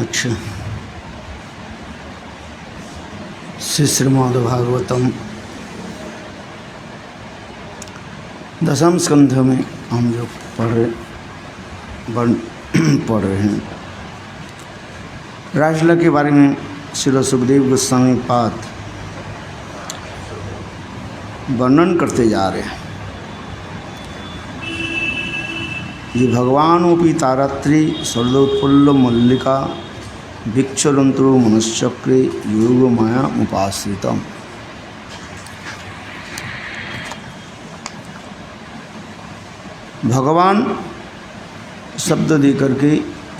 अच्छा, श्री श्रीमद्भागवतम दशम स्कंध में हम जो पढ़ रहे हैं, राजलीला के बारे में श्री सुखदेव गोस्वामी पाद वर्णन करते जा रहे हैं। ये भगवानोपि तारात्रि शरदोत्फुल्ल मल्लिका भिक्षरंतु मनश्चक्रे योग माया उपाश्रितम। भगवान शब्द दे करके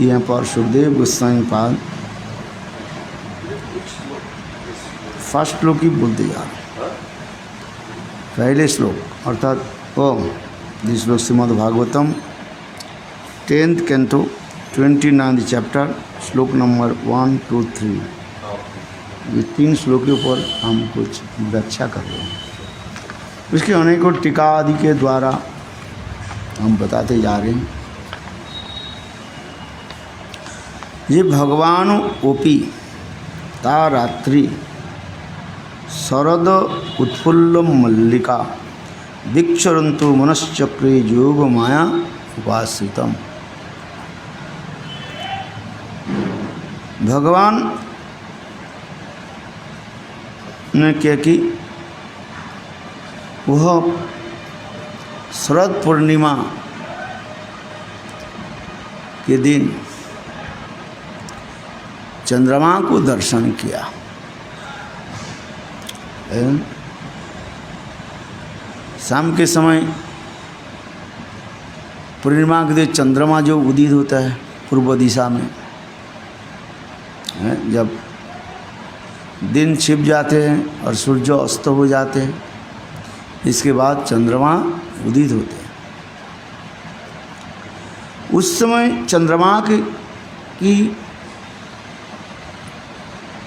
यहाँ पर सुखदेव गोस्वामी पाद फर्स्ट श्लोक ही बोलते जा रहे। पहले श्लोक अर्थात ओम दिस श्लोक Shrimad Bhagavatam 10th canto 29th chapter श्लोक नंबर 1, 2, 3। ये 3 श्लोक के ऊपर हम कुछ व्याख्या कर रहे हैं। उसके अनेकों टीका आदि के द्वारा हम बताते जा रहे हैं। ये भगवान ओपी ता रात्रि शरद उत्फुल्ल मल्लिका भिक्षरंतु मनश्चक्रे योग माया उपाश्रितम। भगवान ने क्या कि वह शरद पूर्णिमा के दिन चंद्रमा को दर्शन किया। शाम के समय पूर्णिमा के दिन चंद्रमा जो उदित होता है पूर्व दिशा में, जब दिन छिप जाते हैं और सूर्य अस्त हो जाते हैं। इसके बाद चंद्रमा उदित होते हैं। उस समय चंद्रमा की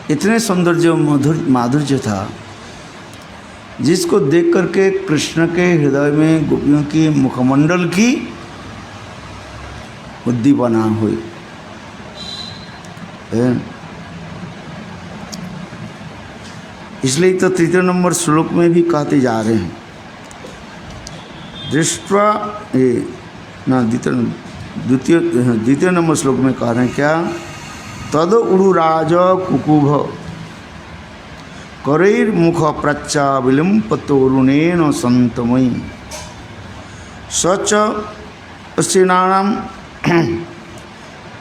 इतने सौंदर्य माधुर्य था, जिसको देख करके कृष्ण के हृदय में गोपियों की मुखमंडल की उद्दीपना हुई। इसलिए तो तृतीय नंबर श्लोक में भी कहते जा रहे हैं, दृष्ट्वा द्वितीय नंबर श्लोक में कह रहे हैं क्या, तद उड़ुराज कुकुभ करैर्मुख प्रच्चाविलिम्पतोरुणेन संतमयी सच स्त्रीणानां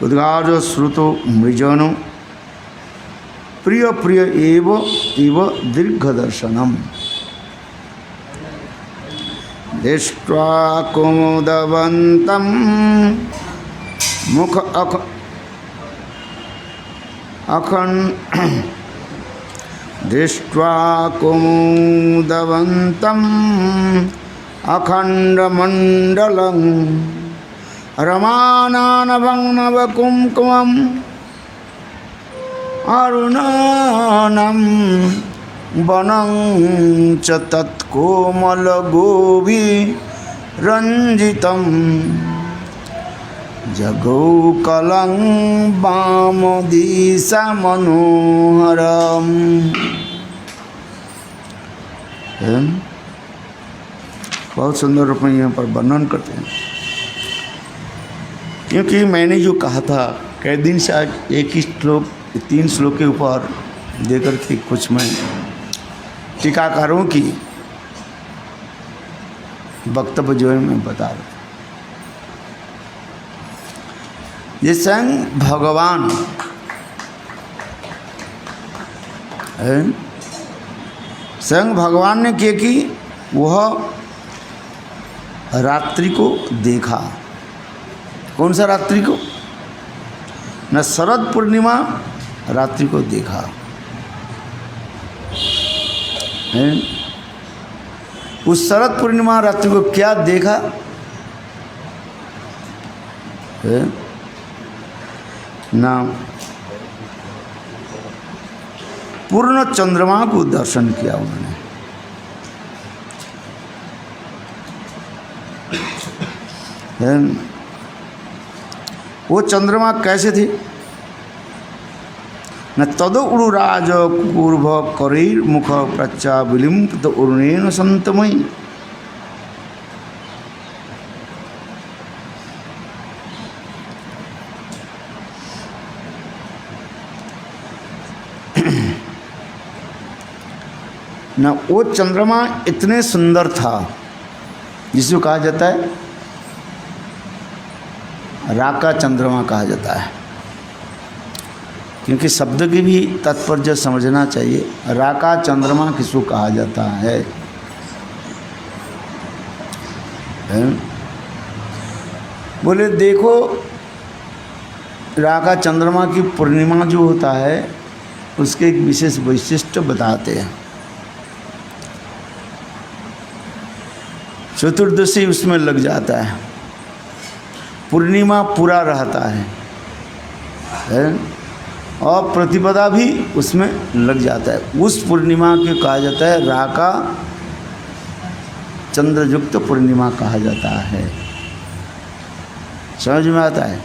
उद्गार श्रुतो मृजनो प्रिय प्रिय एव दीर्घदर्शनम दृष्ट्वा कुमुदवन्तं मुख दृष्ट्वा कुमुदवन्तं अखण्डमण्डलं रमानानवं नवकुङ्कुमम् अरुणानं वनं च तत्कोमलगोभिरञ्जितं जगौकलं वामदिशमनोहरम्। बहुत सुंदर रूप में यहाँ पर वर्णन करते हैं, क्योंकि मैंने जो कहा था कई दिन से आज एक ही श्लोक 3 श्लोक के ऊपर देकर के कुछ मैं टीकाकारों की वक्तव्य जो है मैं बता रहा हूँ। ये स्वयं भगवान है, स्वयं भगवान ने किया कि वह रात्रि को देखा। कौन सा रात्रि को? न शरद पूर्णिमा रात्रि को देखा है। उस शरद पूर्णिमा रात्रि को क्या देखा है? ना पूर्ण चंद्रमा को दर्शन किया उन्होंने। है? वो चंद्रमा कैसे थी? न तदो उड़ुराज कुकुर्भ करैर्मुख प्रच्चाविलिम्पित उरुणेन संतमयी। न वो चंद्रमा इतने सुंदर था जिसको कहा जाता है राका चंद्रमा कहा जाता है, क्योंकि शब्द की भी तात्पर्य समझना चाहिए। राका चंद्रमा किसको कहा जाता है? बोले देखो, राका चंद्रमा की पूर्णिमा जो होता है उसके एक विशेष वैशिष्ट्य बताते हैं। चतुर्दशी उसमें लग जाता है, पूर्णिमा पूरा रहता है और प्रतिपदा भी उसमें लग जाता है। उस पूर्णिमा के कहा जाता है राका चंद्रयुक्त पूर्णिमा कहा जाता है। समझ में आता है?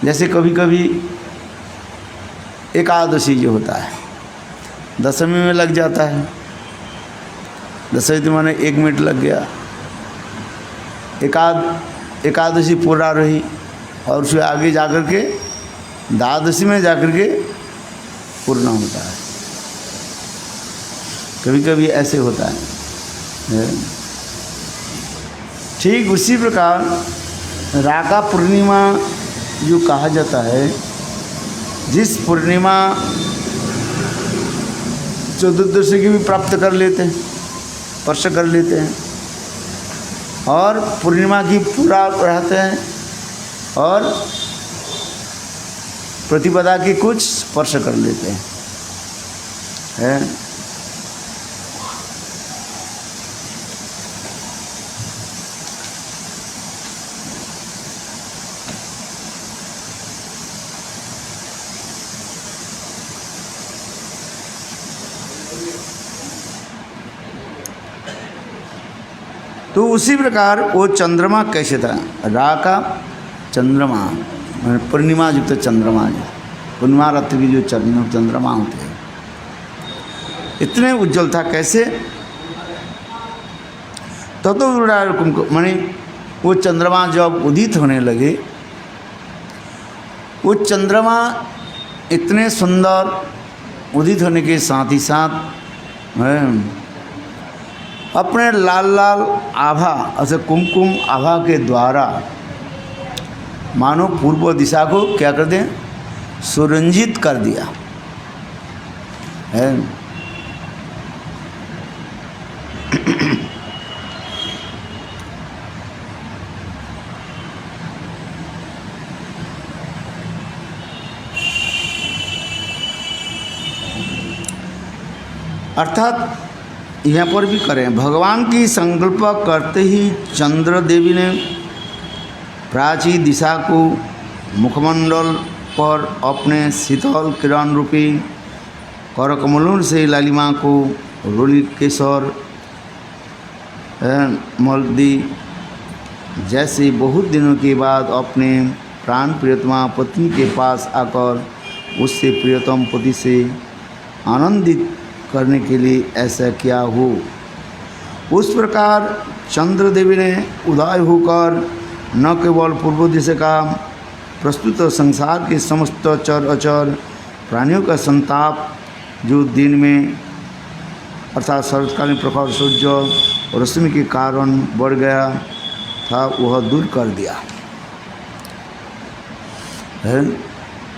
जैसे कभी कभी एकादशी जो होता है दशमी में लग जाता है। दशमी माने 1 मिनट लग गया, एकादशी पूरा रही और उसके आगे जाकर के द्वादशी में जाकर के पूर्ण होता है। कभी कभी ऐसे होता है। ठीक उसी प्रकार राका पूर्णिमा जो कहा जाता है, जिस पूर्णिमा चतुर्दशी की भी प्राप्त कर लेते हैं, स्पर्श कर लेते हैं और पूर्णिमा की पूरा रहते हैं और प्रतिपदा के कुछ स्पर्श कर लेते हैं। तो उसी प्रकार वो चंद्रमा कैसे था, रा का चंद्रमा, पूर्णिमा युक्त चंद्रमा, पूर्णिमा रात्रि की जो चंद्रमा होते हैं, इतने उज्जवल था। कैसे? तो माने वो चंद्रमा जब उदित होने लगे, वो चंद्रमा इतने सुंदर उदित होने के साथ ही साथ अपने लाल लाल आभा, ऐसे कुमकुम आभा के द्वारा मानो पूर्व दिशा को क्या कर दें, सुरंजित कर दिया है। अर्थात यहाँ पर भी करें, भगवान की संकल्प करते ही चंद्र देवी ने प्राची दिशा को मुखमंडल पर अपने शीतल किरण रूपी करकमलों से लालिमा को रोली केसर मल दी। जैसे बहुत दिनों के बाद अपने प्राण प्रियतमा पत्नी के पास आकर उससे प्रियतम पति से आनंदित करने के लिए ऐसा किया हो, उस प्रकार चंद्र देवी ने उदय होकर न केवल पूर्व दिशा का प्रस्तुत संसार के समस्त चर अचर प्राणियों का संताप जो दिन में अर्थात शरतकालीन प्रखर सूर्य रश्मि के कारण बढ़ गया था, वह दूर कर दिया है।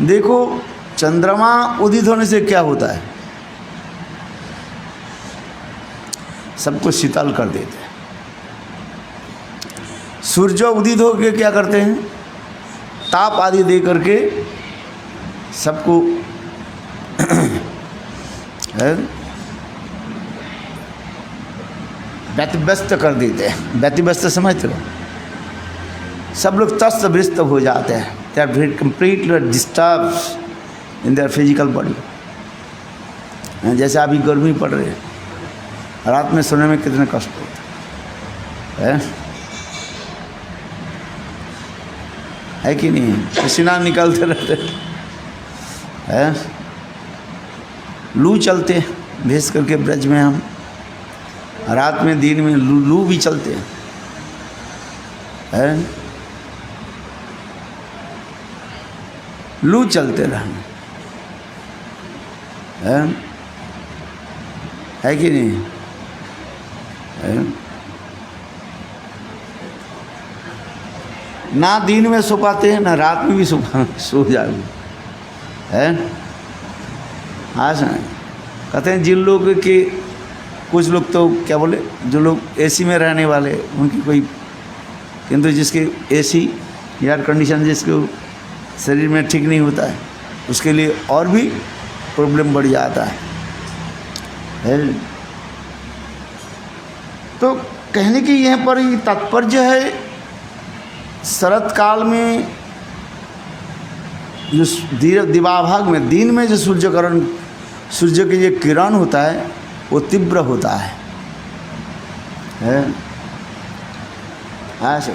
देखो, चंद्रमा उदित होने से क्या होता है, सबको शीतल कर देते हैं। सूर्य उदित होकर क्या करते हैं, ताप आदि दे करके सबको व्यतिव्यस्त कर देते हैं। व्यतिव्यस्त समझते हो, सब लोग तस्त व्यस्त हो जाते हैं। They are very completely disturb in their physical body. जैसे अभी गर्मी पड़ रही है, रात में सोने में कितने कष्ट होते हैं, है कि नहीं? पसीना निकलते रहते हैं, लू चलते भेज करके ब्रज में हम रात में दिन में लू भी चलते हैं, लू चलते रहना है कि नहीं? ना दिन में सो पाते हैं, ना रात में भी सो जाओगे है। हाँ सर, कहते हैं जिन लोग के, कुछ लोग तो क्या बोले, जो लोग एसी में रहने वाले उनकी कोई, किंतु जिसके एसी एयर कंडीशन जिसके शरीर में ठीक नहीं होता है, उसके लिए और भी प्रॉब्लम बढ़ जाता है। तो कहने की यहाँ पर तात्पर्य है, शरत काल में जो दिवाभाग में दिन में जो सूर्य के जो किरण होता है वो तीव्र होता है ऐसे।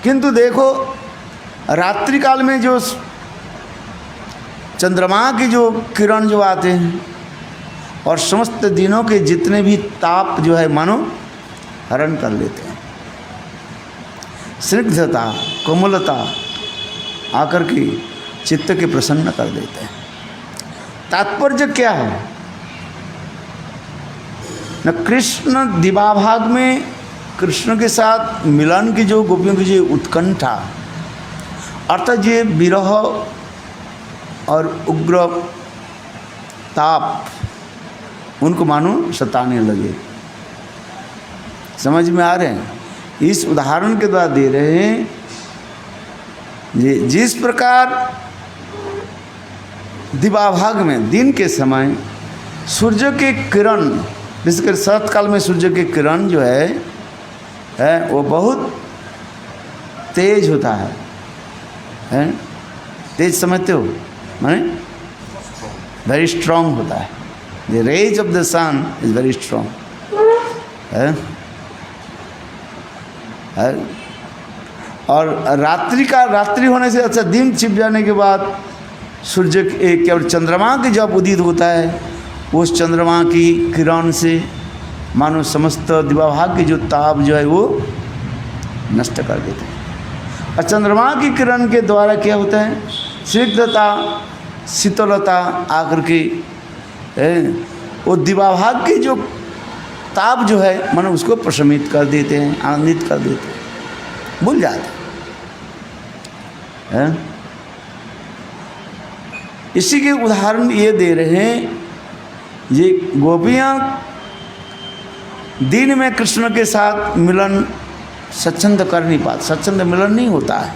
किंतु देखो, रात्रि काल में जो चंद्रमा की जो किरण जो आते हैं और समस्त दिनों के जितने भी ताप जो है मानो हरण कर लेते हैं। स्निग्धता, कोमलता आकर के चित्त के प्रसन्न कर देते हैं। तात्पर्य क्या है न, कृष्ण दिवाभाग में कृष्ण के साथ मिलन की जो गोपियों की जो उत्कंठा, अर्थात ये विरह और उग्र ताप उनको मानो सताने लगे। समझ में आ रहे हैं? इस उदाहरण के द्वारा दे रहे हैं, जिस प्रकार दिवाभाग में दिन के समय सूर्य के किरण, विशेषकर शरत काल में सूर्य के किरण जो है वो बहुत तेज होता है? तेज समझते हो? माने वेरी स्ट्रांग होता है। The rays of the sun is very strong है। और रात्रि होने से, अच्छा दिन छिप जाने के बाद सूर्य केवल चंद्रमा के जब उदित होता है, उस चंद्रमा की किरण से मानो समस्त दिवाभाग की जो ताप जो है वो नष्ट कर देते हैं। और चंद्रमा की किरण के द्वारा क्या होता है, स्निग्धता शीतलता आकर के वो दिवाभाग की जो ताप जो है मानो उसको प्रशमित कर देते हैं, आनंदित कर देते हैं, भूल जाते हैं। इसी के उदाहरण ये दे रहे हैं, ये गोपियाँ दिन में कृष्ण के साथ मिलन स्वच्छंद कर नहीं पाते, स्वच्छंद मिलन नहीं होता है।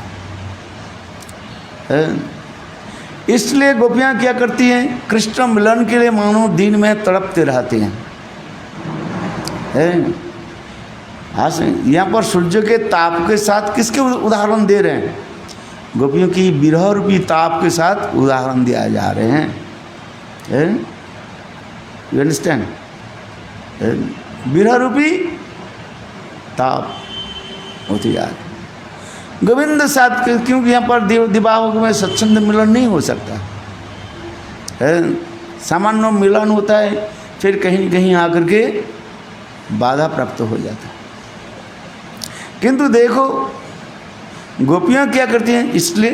इसलिए गोपियाँ क्या करती हैं, कृष्ण मिलन के लिए मानो दिन में तड़पते रहते हैं। हाँ, यहाँ पर सूर्य के ताप के साथ किसके उदाहरण दे रहे हैं? गोपियों की विरह रूपी ताप के साथ उदाहरण दिया जा रहे हैं। You understand? विरह रूपी ताप होती जा रही गोविंद साथ, क्योंकि यहाँ पर दिवाभाग में स्वच्छंद मिलन नहीं हो सकता है। सामान्य मिलन होता है, फिर कहीं कहीं आकर के बाधा प्राप्त हो जाता है। किंतु देखो गोपियाँ क्या करती हैं, इसलिए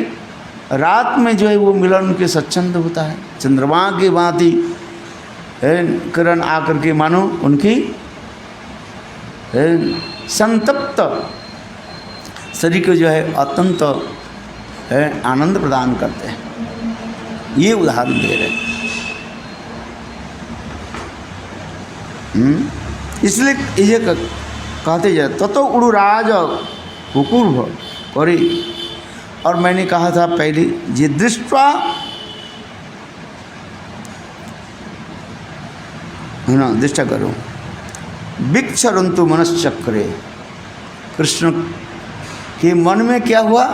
रात में जो है वो मिलन उनके स्वच्छंद होता है। चंद्रमा की भांति किरण आकर के मानो उनकी संतप्त शरीर को जो है अत्यंत आनंद प्रदान करते हैं। ये उदाहरण दे रहे हैं। इसलिए ये कहते जाए तो उड़ुराज हुकुर करी। और मैंने कहा था पहले, ये दृष्टवा है ना, दृष्टा करो विक्षरंतु मनश्चक्रे। कृष्ण के मन में क्या हुआ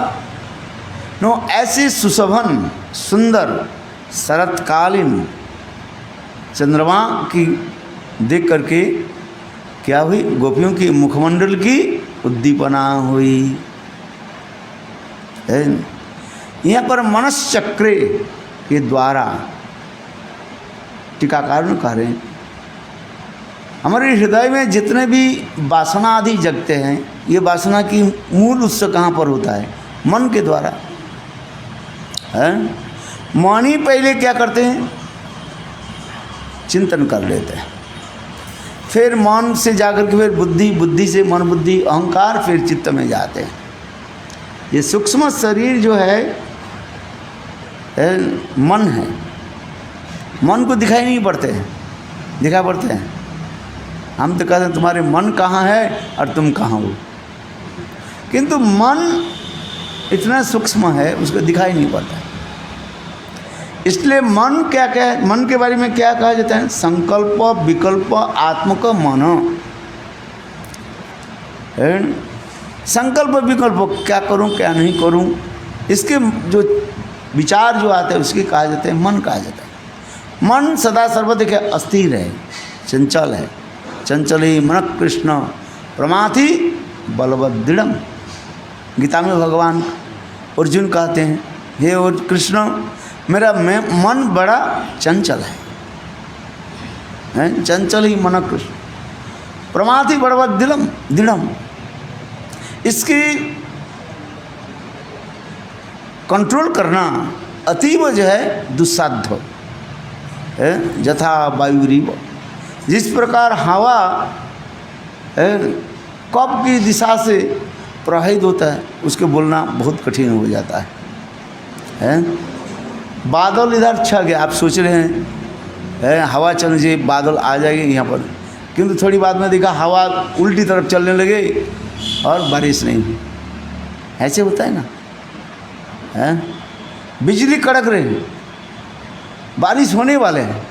नो, ऐसे सुशोभन सुंदर शरतकालीन चंद्रमा की देख करके क्या हुई, गोपियों की मुखमंडल की उद्दीपना हुई। यहाँ पर मनश्चक्रे के द्वारा टीकाकार ने कह रहे हैं, हमारे हृदय में जितने भी वासना आदि जगते हैं, ये वासना की मूल उत्स कहाँ पर होता है? मन के द्वारा है। मन ही पहले क्या करते हैं, चिंतन कर लेते हैं, फिर मन से जाकर के फिर बुद्धि, बुद्धि से मन, बुद्धि अहंकार, फिर चित्त में जाते हैं। ये सूक्ष्म शरीर जो है मन है। मन को दिखाई नहीं पड़ते हैं, दिखाई पड़ते हैं। हम तो कहते हैं तुम्हारे मन कहाँ है और तुम कहाँ हो, किंतु मन इतना सूक्ष्म है उसको दिखाई नहीं पड़ता। इसलिए मन क्या है, मन के बारे में क्या कहा जाता है, संकल्प विकल्प आत्मक मन। संकल्प विकल्प, क्या करूं क्या नहीं करूं, इसके जो विचार जो आते हैं उसके कहा जाते हैं मन कहा जाता है। मन सदा सर्वदा क्या अस्थिर है, चंचल है। चंचली मन कृष्ण प्रमाथि बलवद दृढ़म। गीता में भगवान अर्जुन कहते हैं, हे और कृष्ण मेरा मन बड़ा चंचल है, चंचल ही मन कृष्ण प्रमाथि बलवद दृढ़म। इसकी कंट्रोल करना अतीव जो है दुस्साध्य है। यथा वायुरीव, जिस प्रकार हवा कब की दिशा से प्रवाहित होता है, उसके बोलना बहुत कठिन हो जाता है। बादल इधर छा गया, आप सोच रहे हैं हवा चलने से बादल आ जाएंगे यहाँ पर, किंतु थोड़ी बाद में देखा हवा उल्टी तरफ चलने लगे और बारिश नहीं हुई। ऐसे होता है ना, बिजली कड़क रही बारिश होने वाले हैं,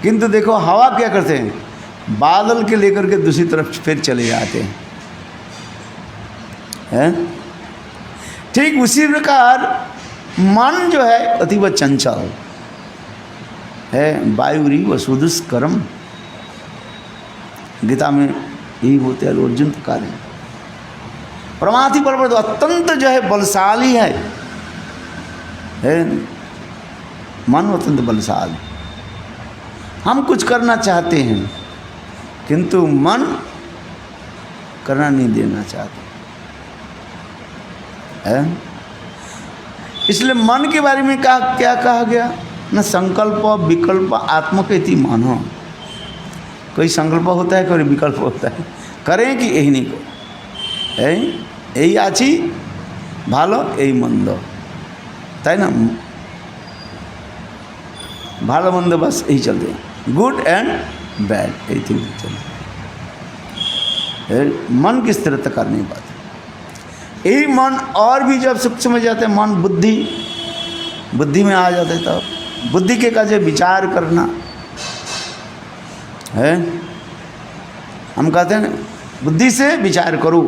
किंतु देखो हवा क्या करते हैं, बादल के लेकर के दूसरी तरफ फिर चले जाते हैं। ठीक उसी प्रकार मन जो है अतीव चंचल है। वायुरी वसुदुष्करम, गीता में यही बोलते हैं अर्जुन तो कार्य। प्रमाथि बलवद, अत्यंत जो है बलशाली है मन अत्यंत बलशाली। हम कुछ करना चाहते हैं किंतु मन करना नहीं देना चाहते है। इसलिए मन के बारे में क्या कहा गया न, संकल्प विकल्प आत्मकेति मानो। कोई संकल्प होता है, कोई विकल्प होता है, करें कि यही नहीं को है, यही आची भालो यही मंद, ताई ना, भालो मंद बस यही चलते हैं, गुड एंड बैड यही थिंग चलते। मन की स्थिरता करने की बात, यही मन और भी जब सूक्ष्म हो जाते हैं, मन बुद्धि में आ जाते हैं, तब बुद्धि के काजे विचार करना है। हम कहते हैं बुद्धि से विचार करो,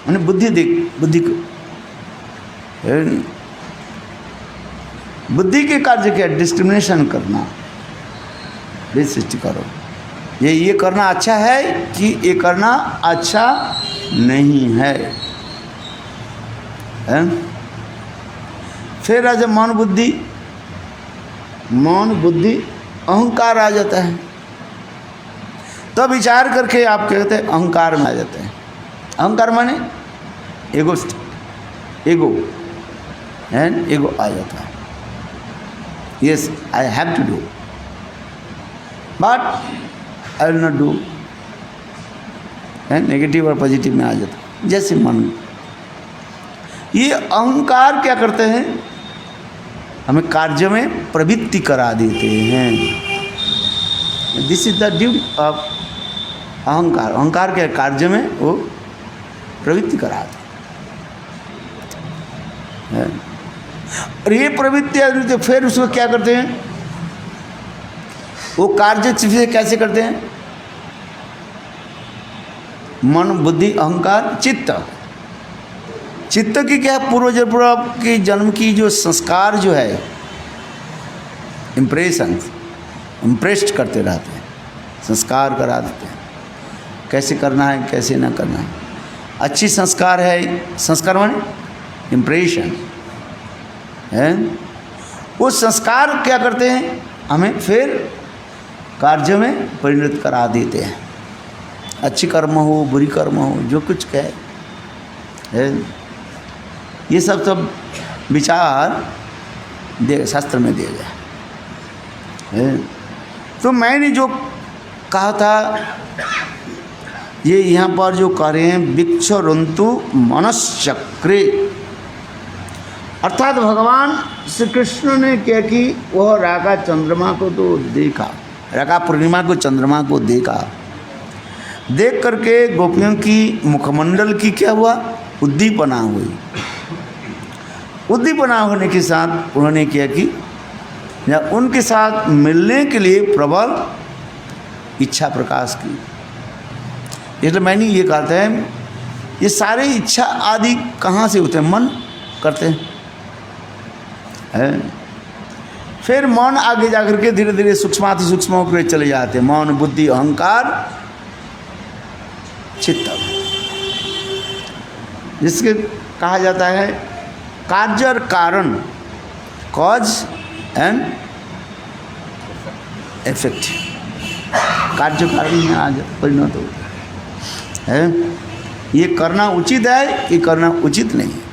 मैंने बुद्धि को बुद्धि के कार्य क्या, डिस्क्रिमिनेशन करना, सृष्टि करो, ये करना अच्छा है कि ये करना अच्छा नहीं है। फिर आ जाए मन बुद्धि अहंकार आ जाता है, तो विचार करके आप कहते हैं अहंकार में आ जाते हैं। अहंकार माने ईगो आ जाता है। Yes I have to do but I will not do, negative और पॉजिटिव में आ जाता है। जैसे मन, ये अहंकार क्या करते हैं, हमें कार्य में प्रवृत्ति करा देते हैं। This is the duty of अहंकार। अहंकार के कार्य में वो प्रवृत्ति करा देते हैं। और ये प्रवृत्ति फिर उसको क्या करते हैं, वो कार्य से कैसे करते हैं, मन बुद्धि अहंकार चित्त की क्या, पूर्व की जन्म की जो संस्कार जो है, इम्प्रेस्ड करते रहते हैं, संस्कार करा देते हैं, कैसे करना है कैसे ना करना है। अच्छी संस्कार है, संस्कार माने इम्प्रेशन है, वो संस्कार क्या करते हैं, हमें फिर कार्य में परिणत करा देते हैं। अच्छी कर्म हो बुरी कर्म हो, जो कुछ कहे है, ये सब विचार शास्त्र में दिया गया है। तो मैंने जो कहा था, ये यहाँ पर जो कह रहे हैं विक्षरन्तु मनश्चक्रे, अर्थात भगवान श्री कृष्ण ने क्या कि वह रागा चंद्रमा को तो देखा, रागा पूर्णिमा को चंद्रमा को देखा, देख करके गोपियों की मुखमंडल की क्या हुआ, उद्दीपना हुई। उद्दीपना होने के साथ उन्होंने क्या कि या उनके साथ मिलने के लिए प्रबल इच्छा प्रकाश की। इसलिए मैंने ये कहा था, ये सारे इच्छा आदि कहाँ से होते हैं, मन करते हैं। फिर मन आगे जाकर के धीरे धीरे सूक्ष्माति सूक्ष्म होकर चले जाते हैं। मन बुद्धि अहंकार चित्त, जिसके कहा जाता है कार्य और कारण, कॉज एंड इफेक्ट। कार्य कारण में आज परिणत होता है। ये करना उचित है, ये करना उचित नहीं है।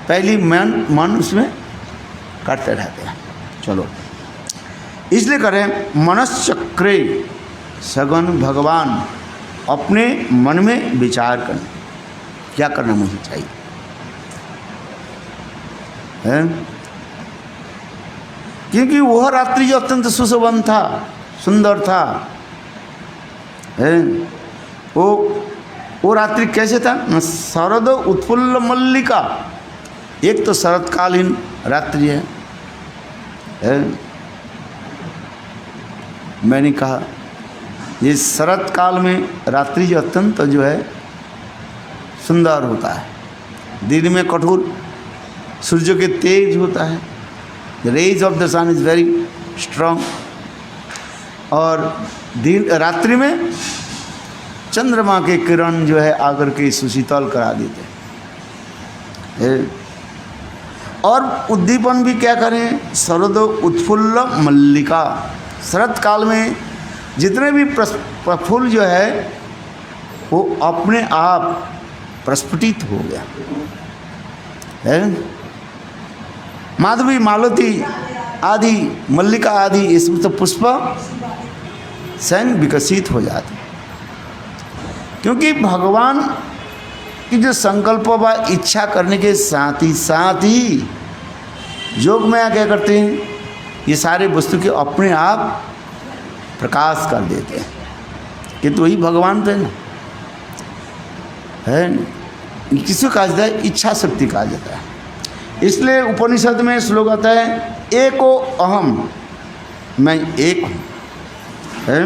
पहली मन उसमें करते रहते हैं। चलो, इसलिए करें मनश्चक्रे सगुण भगवान अपने मन में विचार करें, क्या करना मुझे चाहिए है? क्योंकि वह रात्रि जो अत्यंत सुशोभन था, सुंदर था है, वो रात्रि कैसे था न, शरद उत्फुल्ल मल्लिका। एक तो शरतकालीन रात्रि है। मैंने कहा ये शरत काल में रात्रि जो अत्यंत जो है सुंदर होता है, दिन में कठोर सूर्य के तेज होता है, the rays of the sun is very strong, और दिन रात्रि में चंद्रमा के किरण जो है आकर के सुशीतल करा देते हैं। और उद्दीपन भी क्या करें, शरद उत्फुल्ल मल्लिका, शरत काल में जितने भी प्रफुल्ल जो है वो अपने आप प्रस्फुटित हो गया है। माधवी, मालती आदि, मल्लिका आदि, इसमें तो पुष्प स्वयं विकसित हो जाते, क्योंकि भगवान की जो संकल्प व इच्छा करने के साथ ही योग में क्या करते हैं, ये सारे वस्तु के अपने आप प्रकाश कर देते हैं, कि तो वही भगवान तो है ना, है। किसी को कहा जाता है इच्छा शक्ति कहा जाता है। इसलिए उपनिषद में श्लोक आता है, एको अहम, मैं एक हूँ, है।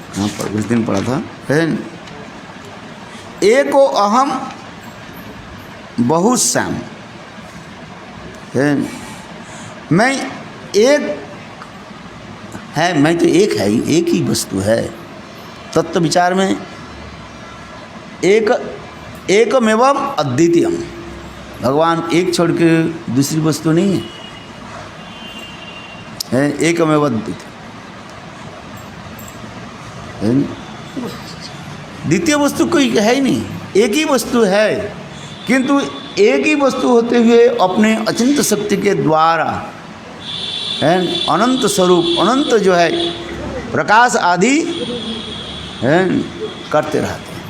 यहाँ पर उस दिन पढ़ा था, है, एको अहम बहुश्याम, है। मैं एक है, मैं तो एक है, एक ही वस्तु है। तत्व विचार में एकमेवम अद्वितीयम, भगवान एक छोड़ के दूसरी वस्तु नहीं है, एकमेव अद्वितीय, द्वितीय वस्तु कोई है ही नहीं, एक ही वस्तु है। किंतु एक ही वस्तु होते हुए अपने अचिंत शक्ति के द्वारा है अनंत स्वरूप, अनंत जो है प्रकाश आदि है करते रहते हैं।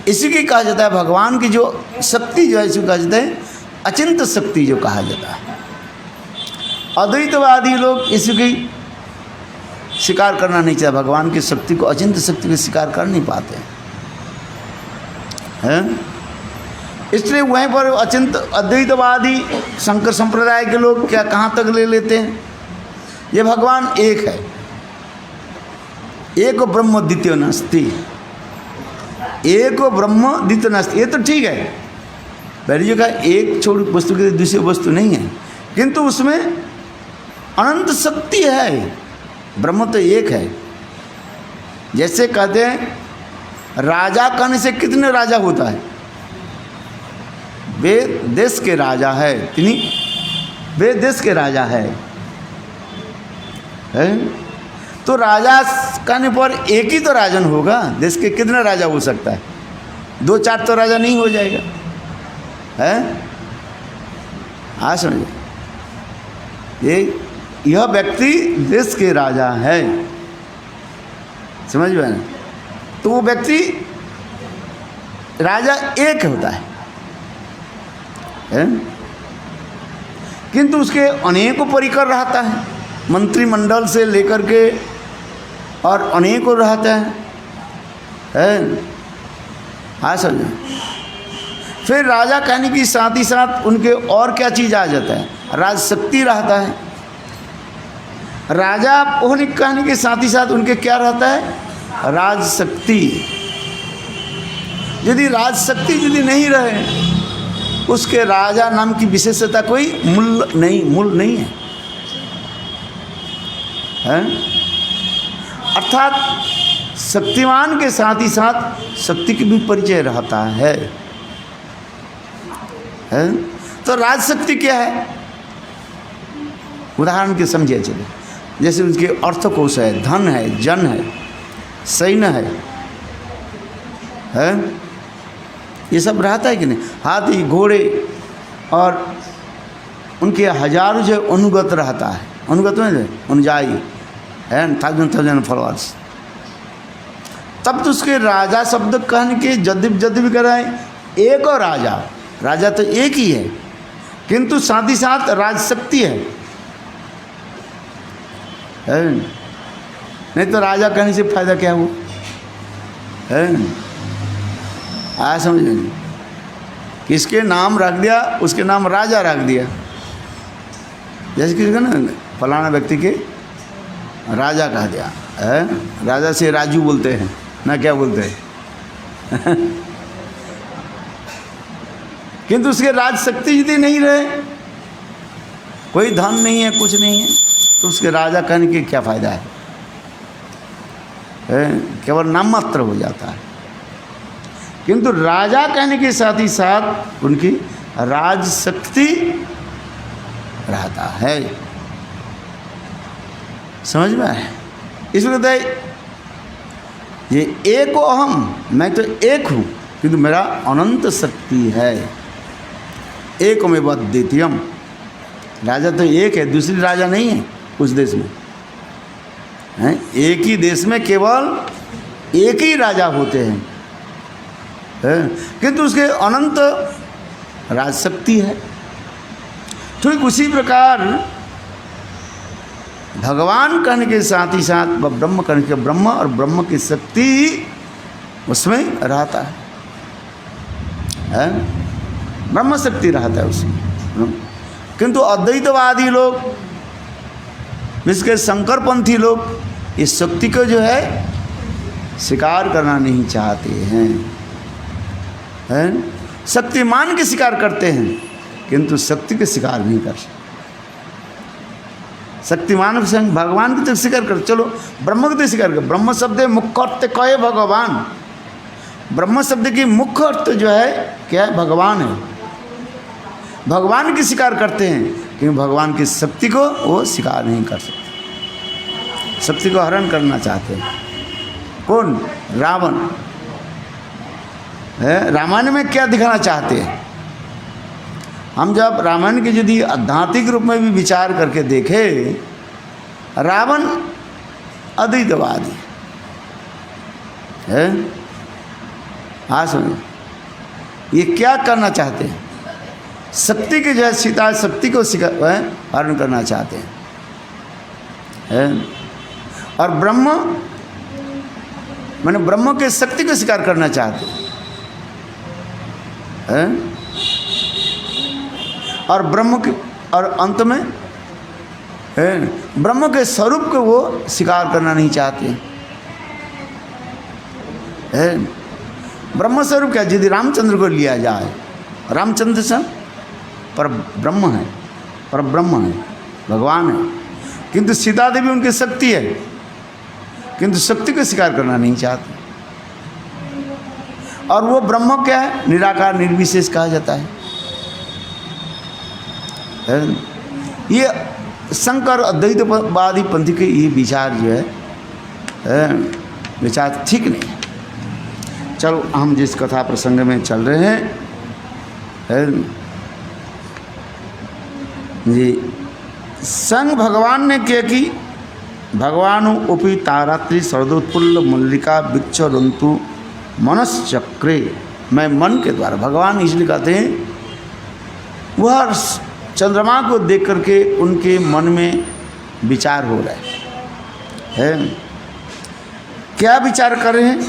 इसी की कहा जाता है भगवान की जो शक्ति जो है, इसी को कहा जाता है अचिंत शक्ति जो कहा जाता है। अद्वैतवादी लोग इसी की स्वीकार करना नहीं चाहते, भगवान की शक्ति को, अचिंत शक्ति को स्वीकार कर नहीं पाते हैं। इसलिए वहीं पर अचिंत अद्वैतवादी शंकर संप्रदाय के लोग क्या कहाँ तक ले लेते हैं, ये भगवान एक है, एक ब्रह्म द्वितीय नास्ति, एक ब्रह्म द्वितीय नास्ति, ये तो ठीक है, पहली जगह एक छोड़ वस्तु के दूसरी वस्तु नहीं है, किंतु उसमें अनंत शक्ति है, ब्रह्म तो एक है। जैसे कहते हैं राजा कहने से कितने राजा होता है, वे देश के राजा है, वे देश के राजा है? तो राजा कहने पर एक ही तो राजन होगा, देश के कितने राजा हो सकता है, दो चार तो राजा नहीं हो जाएगा, है। हाँ समझिए, यह व्यक्ति देश के राजा है, समझ में ना, तो वो व्यक्ति राजा एक होता है, किंतु उसके अनेकों परिकर रहता है, मंत्रिमंडल से लेकर के और अनेकों रहता है। हाँ समझे। फिर राजा कहने की साथ ही साथ उनके और क्या चीज़ आ जाता है, राजशक्ति रहता है। राजा होने कहने के साथ ही साथ उनके क्या रहता है, राजशक्ति। यदि राजशक्ति यदि नहीं रहे, उसके राजा नाम की विशेषता कोई मूल नहीं है। अर्थात शक्तिमान के साथ ही साथ शक्ति की भी परिचय रहता है। तो राजशक्ति क्या है, उदाहरण के समझिए चले, जैसे उनके अर्थकोश है, धन है, जन है, सैन्य है, ये सब रहता है कि नहीं, हाथी घोड़े, और उनके हजारों जो अनुगत रहता है, अनुगत में अनुजाई है, थाउजेंड फॉलोअर्स। तब तो उसके राजा शब्द कहने के जद भी कराए, एक और राजा तो एक ही है, किंतु साथ ही साथ राजशक्ति है। नहीं तो राजा कहने से फायदा क्या हुआ है, आया समझ में? किसके नाम रख दिया, उसके नाम राजा रख दिया। जैसे किसी का ना फलाना व्यक्ति के राजा कहा दिया है, राजा से राजू बोलते हैं ना, क्या बोलते हैं किंतु उसके राज शक्ति यदि नहीं रहे, कोई धन नहीं है, कुछ नहीं है, तो उसके राजा कहने के क्या फायदा है? केवल नाम मात्र हो जाता है। किंतु राजा कहने के साथ ही साथ उनकी राज शक्ति रहता है। समझ में आए? इसलिए कहते हैं ये एक अहम, मैं तो एक हूँ किंतु मेरा अनंत शक्ति है। एकमेव द्वितीयम, राजा तो एक है, दूसरी राजा नहीं है उस देश में, हैं? एक ही देश में केवल एक ही राजा होते हैं, किंतु उसके अनंत राजशक्ति है। ठीक उसी प्रकार भगवान कहने के साथ ही साथ ब्रह्म कहने के ब्रह्म और ब्रह्म की शक्ति उसमें रहता है, ब्रह्म शक्ति रहता है उसमें। किंतु अद्वैतवादी लोग, जिसके शंकरपंथी लोग इस शक्ति को जो है स्वीकार करना नहीं चाहते हैं, शक्तिमान के स्वीकार करते हैं किंतु शक्ति के स्वीकार नहीं कर सकते। शक्तिमान संग भगवान की तो स्वीकार कर, चलो ब्रह्म की तो स्वीकार कर। ब्रह्म शब्द मुख्य अर्थ कहे भगवान, ब्रह्म शब्द की मुख्य अर्थ जो है क्या है? भगवान है। भगवान की स्वीकार करते हैं क्योंकि भगवान की शक्ति को वो स्वीकार नहीं कर सकते, शक्ति को हरण करना चाहते हैं। कौन? रावण है। रामायण में क्या दिखाना चाहते हैं? हम जब रामायण के यदि आध्यात्मिक रूप में भी विचार करके देखें, रावण अद्वैतवादी है। हाँ समझो, ये क्या करना चाहते हैं? शक्ति के जैसे सीता शक्ति को हरण करना चाहते हैं, और ब्रह्म माने ब्रह्म के शक्ति को स्वीकार करना चाहते हैं, और ब्रह्म के और अंत में ब्रह्म के स्वरूप को वो स्वीकार करना नहीं चाहते हैं। ब्रह्म स्वरूप क्या? यदि रामचंद्र को लिया जाए, रामचंद्र से पर ब्रह्म है, पर ब्रह्म है, भगवान है, किंतु सीता देवी उनकी शक्ति है, किंतु शक्ति को स्वीकार करना नहीं चाहते। और वो ब्रह्म क्या है? निराकार निर्विशेष कहा जाता है। ये शंकर अद्वैतवादी पंथी के ये विचार जो है विचार ठीक नहीं है। चलो हम जिस कथा प्रसंग में चल रहे हैं जी, संग भगवान ने क्या कि भगवानु उपि तारात्रि शरदोत्पुल्ल मल्लिका वृक्ष रंतु मनश्चक्रे, मैं मन के द्वारा, भगवान इसलिए कहते हैं वह चंद्रमा को देख करके उनके मन में विचार हो रहा है। क्या विचार कर रहे हैं?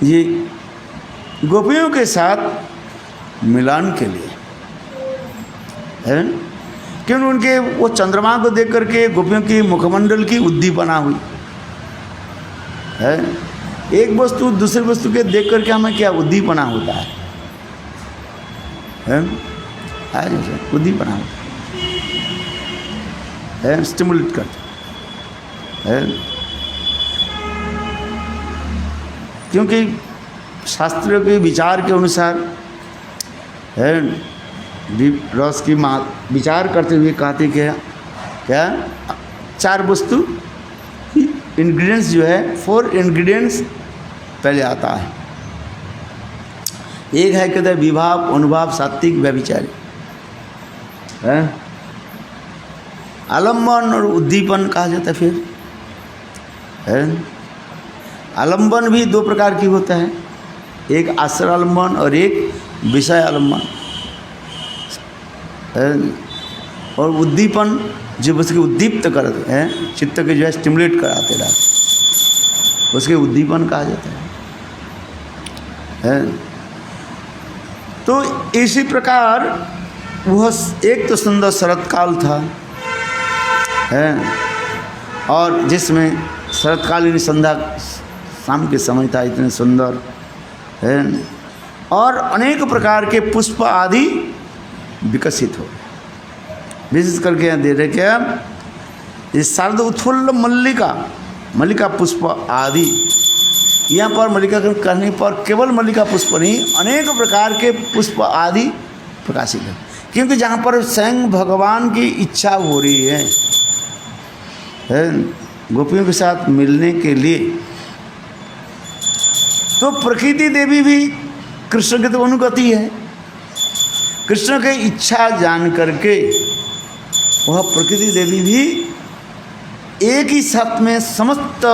ये गोपियों के साथ मिलन के लिए है, क्यों? उनके वो चंद्रमा को देख करके गोपियों की मुखमंडल की उद्दीपना हुई है। एक वस्तु दूसरी वस्तु के देख करके हमें क्या उद्दीपना होता है, उद्दीपना है, स्टिमुलेट करते है। क्योंकि शास्त्रों के विचार के अनुसार है, रस की विचार करते हुए कहते क्या चार वस्तु इंग्रेडिएंट्स जो है, 4 इंग्रेडिएंट्स पहले आता है। एक है कहते हैं विभाव, अनुभाव, सात्विक, व्यभिचारी है। आलम्बन और उद्दीपन कहा जाता है। फिर है आलम्बन भी 2 प्रकार की होता है, एक आश्रय आलम्बन और एक विषय आलम्बन। और उद्दीपन जो उसके उद्दीप्त करते हैं, चित्त के जो है स्टिमुलेट कराते रहते, उसके उद्दीपन कहा जाता है। तो इसी प्रकार वह एक तो सुंदर शरत काल था, है, और जिसमें शरतकालीन संध्या शाम के समय था, इतने सुंदर है, और अनेक प्रकार के पुष्प आदि विकसित हो। विशेष करके यहाँ दे रहे क्या, इस शारद उत्फुल्ल मल्लिका पुष्प आदि। यहाँ पर मल्लिका कहने पर केवल मल्लिका पुष्प नहीं, अनेक प्रकार के पुष्प आदि प्रकाशित है, क्योंकि जहाँ पर स्वयं भगवान की इच्छा हो रही है गोपियों के साथ मिलने के लिए, तो प्रकृति देवी भी कृष्ण की तो अनुगति है। कृष्ण की इच्छा जान करके वह प्रकृति देवी भी एक ही साथ में समस्त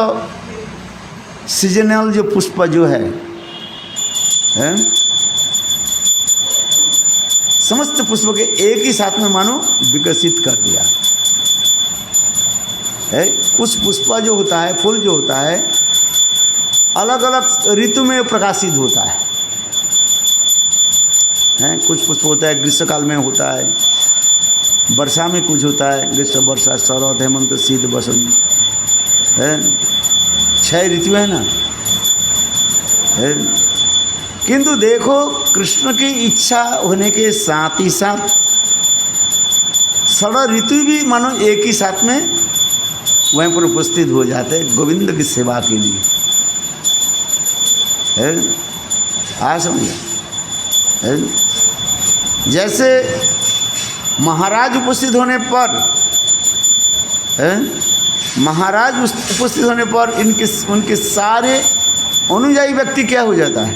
सीजनल जो पुष्प जो है समस्त पुष्प के एक ही साथ में मानो विकसित कर दिया है। कुछ पुष्प जो होता है, फूल जो होता है, अलग अलग ऋतु में प्रकाशित होता है। कुछ पुष्प होता है ग्रीष्म काल में होता है, वर्षा में कुछ होता है, ग्रीष्म, वर्षा, शरद, हेमंत, शीत, बसंत है, 6 ऋतु है ना है। किंतु देखो कृष्ण की इच्छा होने के साथ ही साथ 6 ऋतु भी मानो एक ही साथ में वहीं पर उपस्थित हो जाते हैं गोविंद की सेवा के लिए, है। समझे, है। जैसे महाराज उपस्थित होने पर, महाराज उपस्थित होने पर उनके सारे अनुयायी व्यक्ति क्या हो जाता है,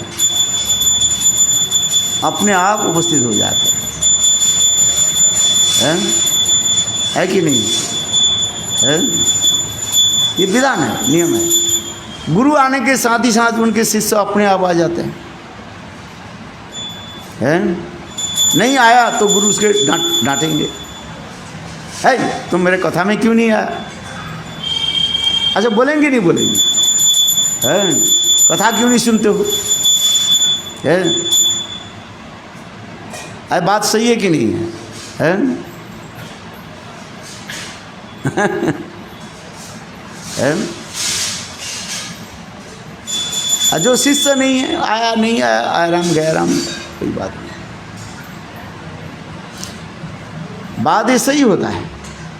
अपने आप उपस्थित हो जाते हैं, है कि नहीं, है। ये विधान है, नियम है। गुरु आने के साथ ही साथ उनके शिष्य अपने आप आ जाते हैं। नहीं आया तो गुरु उसके डांटेंगे, है तुम मेरे कथा में क्यों नहीं आया। अच्छा बोलेंगे नहीं बोलेंगे, है कथा क्यों नहीं सुनते हो, है। अरे बात सही है कि नहीं है, जो शिष्य नहीं है, आया नहीं आया, आराम गया राम, कोई बात नहीं। बात ऐसा ही होता है,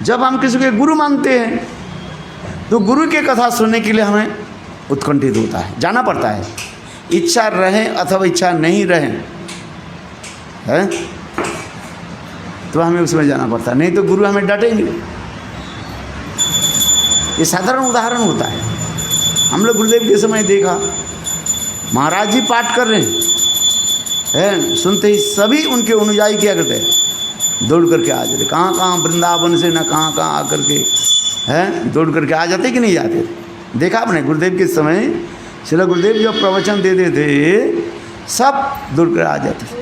जब हम किसी के गुरु मानते हैं तो गुरु की कथा सुनने के लिए हमें उत्कंठित होता है, जाना पड़ता है, इच्छा रहे अथवा इच्छा नहीं रहे, है तो हमें उसमें जाना पड़ता है, नहीं तो गुरु हमें डांटेंगे। ये साधारण उदाहरण होता है। हम लोग गुरुदेव के समय देखा, महाराज जी पाठ कर रहे हैं, सुनते ही सभी उनके अनुयायी क्या करते हैं, दौड़ करके आ जाते, कहाँ वृंदावन से ना कहाँ आकर के दौड़ करके आ जाते कि नहीं जाते। देखा आपने गुरुदेव के समय श्रील गुरुदेव जब प्रवचन दे देते सब दौड़ कर आ जाते हैं।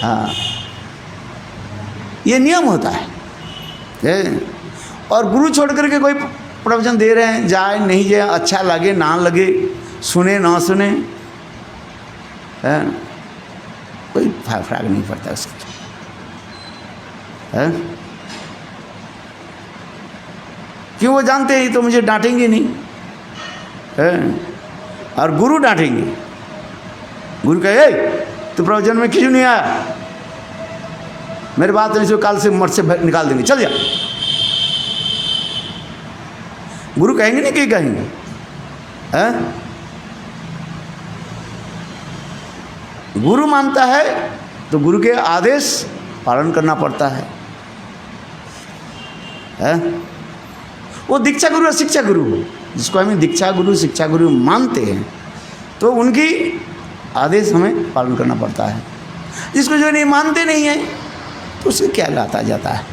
हाँ, ये नियम होता है। और गुरु छोड़ करके कोई प्रवचन दे रहे हैं, जाए नहीं जाए, अच्छा लगे ना लगे, सुने ना सुने, कोई फर्क नहीं पड़ता उसका, है। क्यों, वो जानते हैं तो मुझे डांटेंगे नहीं, है। और गुरु डांटेंगे, गुरु कहे तू प्रवचन में क्यों नहीं आया, मेरे बात नहीं, काल से मठ से निकाल देंगे, चल जा। गुरु कहेंगे नहीं कि कहेंगे, हैं। गुरु मानता है तो गुरु के आदेश पालन करना पड़ता है, वो दीक्षा गुरु और शिक्षा गुरु, जिसको हमें दीक्षा गुरु शिक्षा गुरु मानते हैं, तो उनकी आदेश हमें पालन करना पड़ता है। जिसको जो नहीं मानते नहीं है तो उसे क्या लाता जाता है।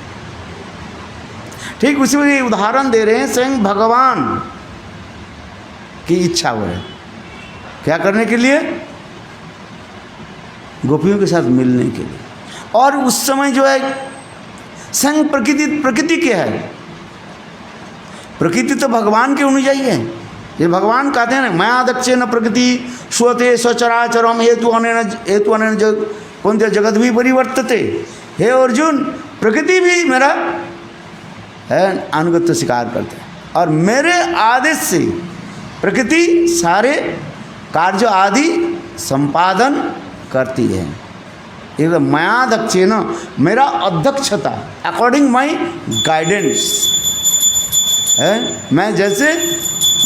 ठीक उसी में उदाहरण दे रहे हैं, स्वयं भगवान की इच्छा हो है क्या करने के लिए, गोपियों के साथ मिलने के लिए। और उस समय जो है स्वयं प्रकृति क्या है, प्रकृति तो भगवान के अनुयायी है, ये भगवान कहते हैं ना, माया दक्षे न प्रकृति स्वते सचराचरम हेतु अनेन जग कौन जगत भी परिवर्तते। हे अर्जुन, प्रकृति भी मेरा है अनुगत्य स्वीकार करते हैं और मेरे आदेश से प्रकृति सारे कार्य आदि संपादन करती है। एकदम माया दक्षे न, मेरा अध्यक्षता, अकॉर्डिंग माई गाइडेंस है, मैं जैसे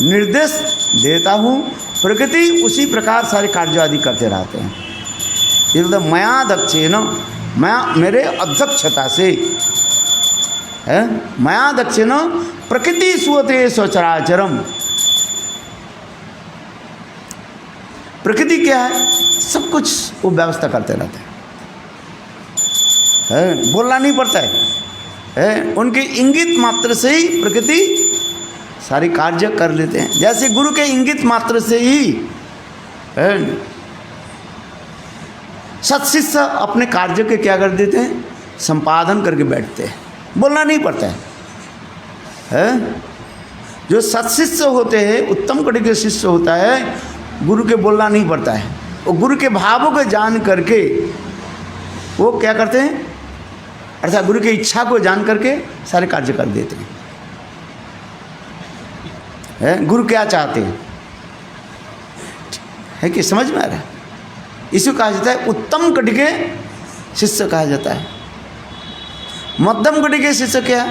निर्देश देता हूँ प्रकृति उसी प्रकार सारे कार्य आदि करते रहते हैं। एकदम माया दक्षे न, मैं मेरे अध्यक्षता से है, माया दक्षे न प्रकृति सुवते स्वचराचरम। प्रकृति क्या है? सब कुछ वो व्यवस्था करते रहते हैं, बोलना नहीं पड़ता है, उनके इंगित मात्र से ही प्रकृति सारे कार्य कर लेते हैं। जैसे गुरु के इंगित मात्र से ही सत्शिष्य अपने कार्य के क्या कर देते हैं, संपादन करके बैठते हैं, बोलना नहीं पड़ता है। जो सत्शिष्य होते हैं, उत्तम कोटि के शिष्य होता है, गुरु के बोलना नहीं पड़ता है, वो गुरु के भावों को जान करके वो क्या करते हैं, अर्थात गुरु की इच्छा को जान करके सारे कार्य कर देते हैं। गुरु क्या चाहते हैं है कि समझ में आ रहा है? इसी कहा जाता है उत्तम कोटि के शिष्य कहा जाता है। मध्यम कोटि के शिष्य क्या,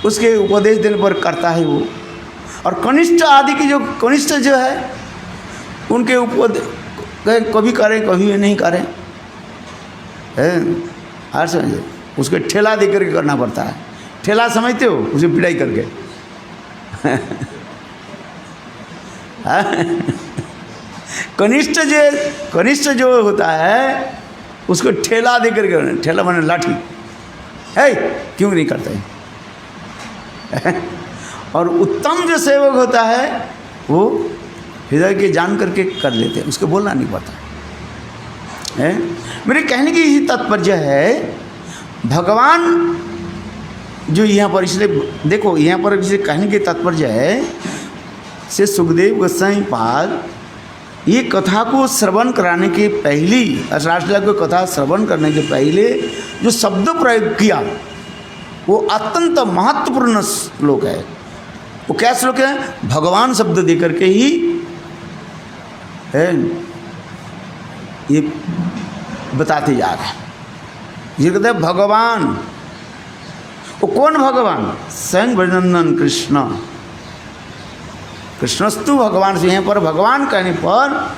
उसके उपदेश देने पर करता है वो, और कनिष्ठ आदि की जो कनिष्ठ जो है उनके उपदेश कभी करें कभी नहीं करें, हर समझे उसके ठेला दे करके करना पड़ता है। ठेला समझते हो, उसे पिटाई करके कनिष्ठ जो होता है उसको ठेला दे करके, ठेला माने लाठी है, क्यों नहीं करता है। और उत्तम जो सेवक होता है वो हृदय के जान करके कर लेते हैं, उसको बोलना नहीं पड़ता है। मेरे कहने की यही तात्पर्य है, भगवान जो यहाँ पर, इसलिए देखो यहाँ पर जिसे कहने की तात्पर्य है से सुखदेव गोस्वामी पाद ये कथा को श्रवण कराने के पहले, रासलीला को कथा श्रवण करने के पहले जो शब्द प्रयोग किया वो अत्यंत महत्वपूर्ण श्लोक है। वो क्या श्लोक है? भगवान शब्द दे करके ही है ये बताते जा रहे हैं। ये कहते हैं भगवान, वो कौन भगवान? स्वयं ब्रजनंदन कृष्ण, कृष्णस्तु भगवान से, यहाँ पर भगवान कहने पर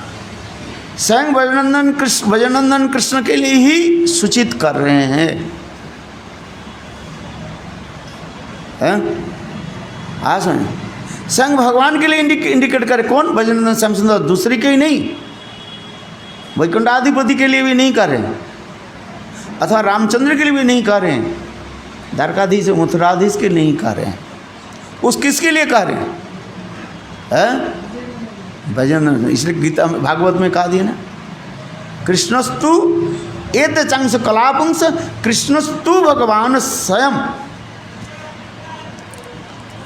स्वयं ब्रजनंदन कृष्ण के लिए ही सूचित कर रहे हैं। स्वयं भगवान के लिए इंडिकेट करे, कौन? ब्रजनंदन श्याम सुंदर, दूसरे के ही नहीं, वैकुंठाधिपति के लिए भी नहीं कर रहे, अथवा रामचंद्र के लिए भी नहीं कर रहे हैं, द्वारकाधीश मथुराधीश के नहीं कर रहे हैं, उस किसके लिए कर रहे हैं? भजन। इसलिए गीता में भागवत में कहा दिया ना, कृष्णस्तु एत चंस कलापुंस कृष्णस्तु भगवान स्वयं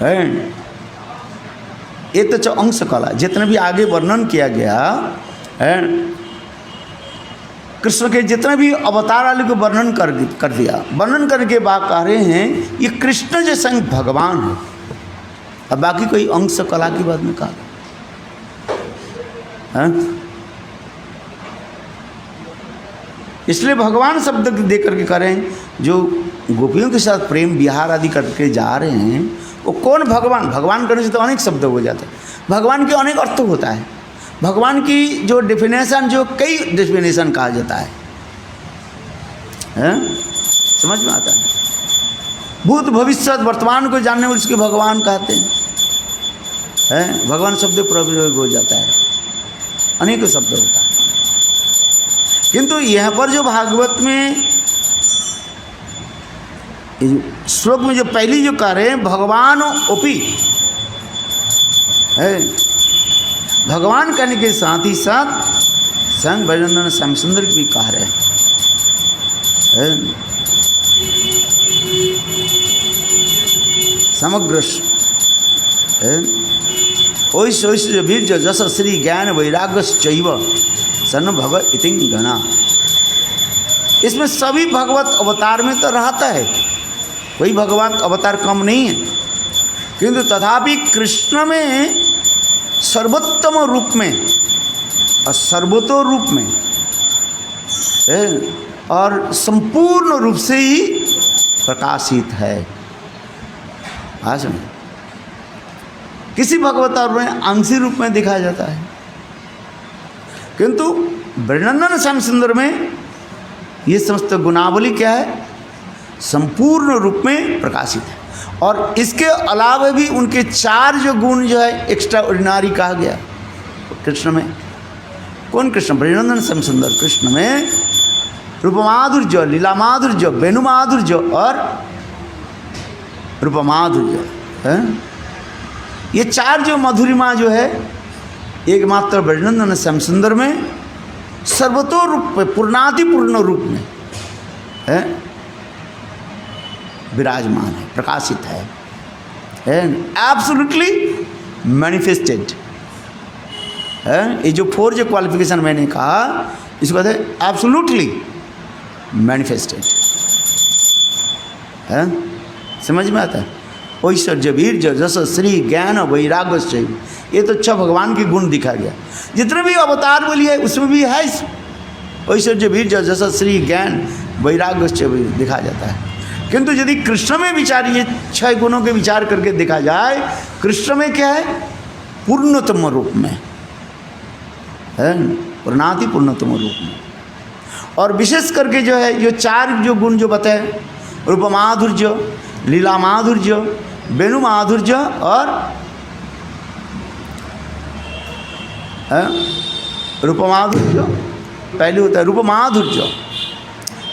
है। एत च अंश कला, जितने भी आगे वर्णन किया गया है, कृष्ण के जितने भी अवतार आदि को वर्णन कर दिया। वर्णन करने के बाद कह रहे हैं ये कृष्ण जो स्वयं भगवान है, अब बाकी कोई अंश कला की बात में कहा है? इसलिए भगवान शब्द दे करके करें, जो गोपियों के साथ प्रेम विहार आदि करके जा रहे हैं, वो कौन भगवान? भगवान करने से तो अनेक शब्द हो जाते हैं, भगवान के अनेक अर्थ होता है। भगवान की जो डेफिनेशन, जो कई डेफिनेशन कहा जाता है, समझ में आता है? भूत भविष्य वर्तमान को जानने वाले उसके भगवान कहते हैं। भगवान शब्द प्रयोग हो जाता है, अनेक शब्द होता है। किंतु यहाँ पर जो भागवत में श्लोक में जो पहली जो कह रहे हैं भगवान ओपी है, भगवान कहने के साथ ही साथ स्वयं ब्रजनंदन श्याम सुंदर भी कह रहे हैं। समग्र ओइश्य वीर्य जस श्री ज्ञान वैराग्यश्चैव सन भव इति गणा। इसमें सभी भगवत अवतार में तो रहता है, कोई भगवान अवतार कम नहीं है, किंतु तथापि कृष्ण में सर्वोत्तम रूप में और सर्वतो रूप में और संपूर्ण रूप से ही प्रकाशित है। किसी भगवतार में आंशिक रूप में दिखाया जाता है, किंतु वृणनंदन श्याम सुंदर में ये समस्त गुणावली क्या है, संपूर्ण रूप में प्रकाशित है। और इसके अलावा भी उनके 4 जो गुण जो है एक्स्ट्रा ऑर्डिनरी कहा गया कृष्ण में। कौन कृष्ण? वृणनंदन श्याम सुंदर कृष्ण में रूपमाधुर्य, लीला माधुर्य, वेणु माधुर्य और रूपमाधुर्य है। ये 4 जो मधुरिमा जो है एकमात्र वृणनंदन श्याम सुंदर में सर्वतो रूप में पूर्णातिपूर्ण रूप में है विराजमान है, प्रकाशित है, एब्सोल्युटली मैनिफेस्टेड है। ये जो 4 जो क्वालिफिकेशन मैंने कहा इसको कहते हैं एब्सोल्युटली मैनिफेस्टेड है। समझ में आता है? ऐश्वर्य वीर्य जस श्री ज्ञान वैराग्य, ये तो 6 भगवान के गुण दिखा गया। जितने भी अवतार बोली है उसमें भी है ऐश्वर्य वीर्य जस श्री ज्ञान वैराग्य दिखा जाता है। किंतु यदि कृष्ण में विचार, ये 6 गुणों के विचार करके देखा जाए, कृष्ण में क्या है? पूर्णतम रूप में है, पूर्णाति पूर्णतम रूप में। और विशेष करके जो है ये 4 जो गुण जो बताए, रूप माधुर्य, लीला माधुर्य, वेणु माधुर्य और रूप माधुर्य पहले होता है, रूप माधुर्य,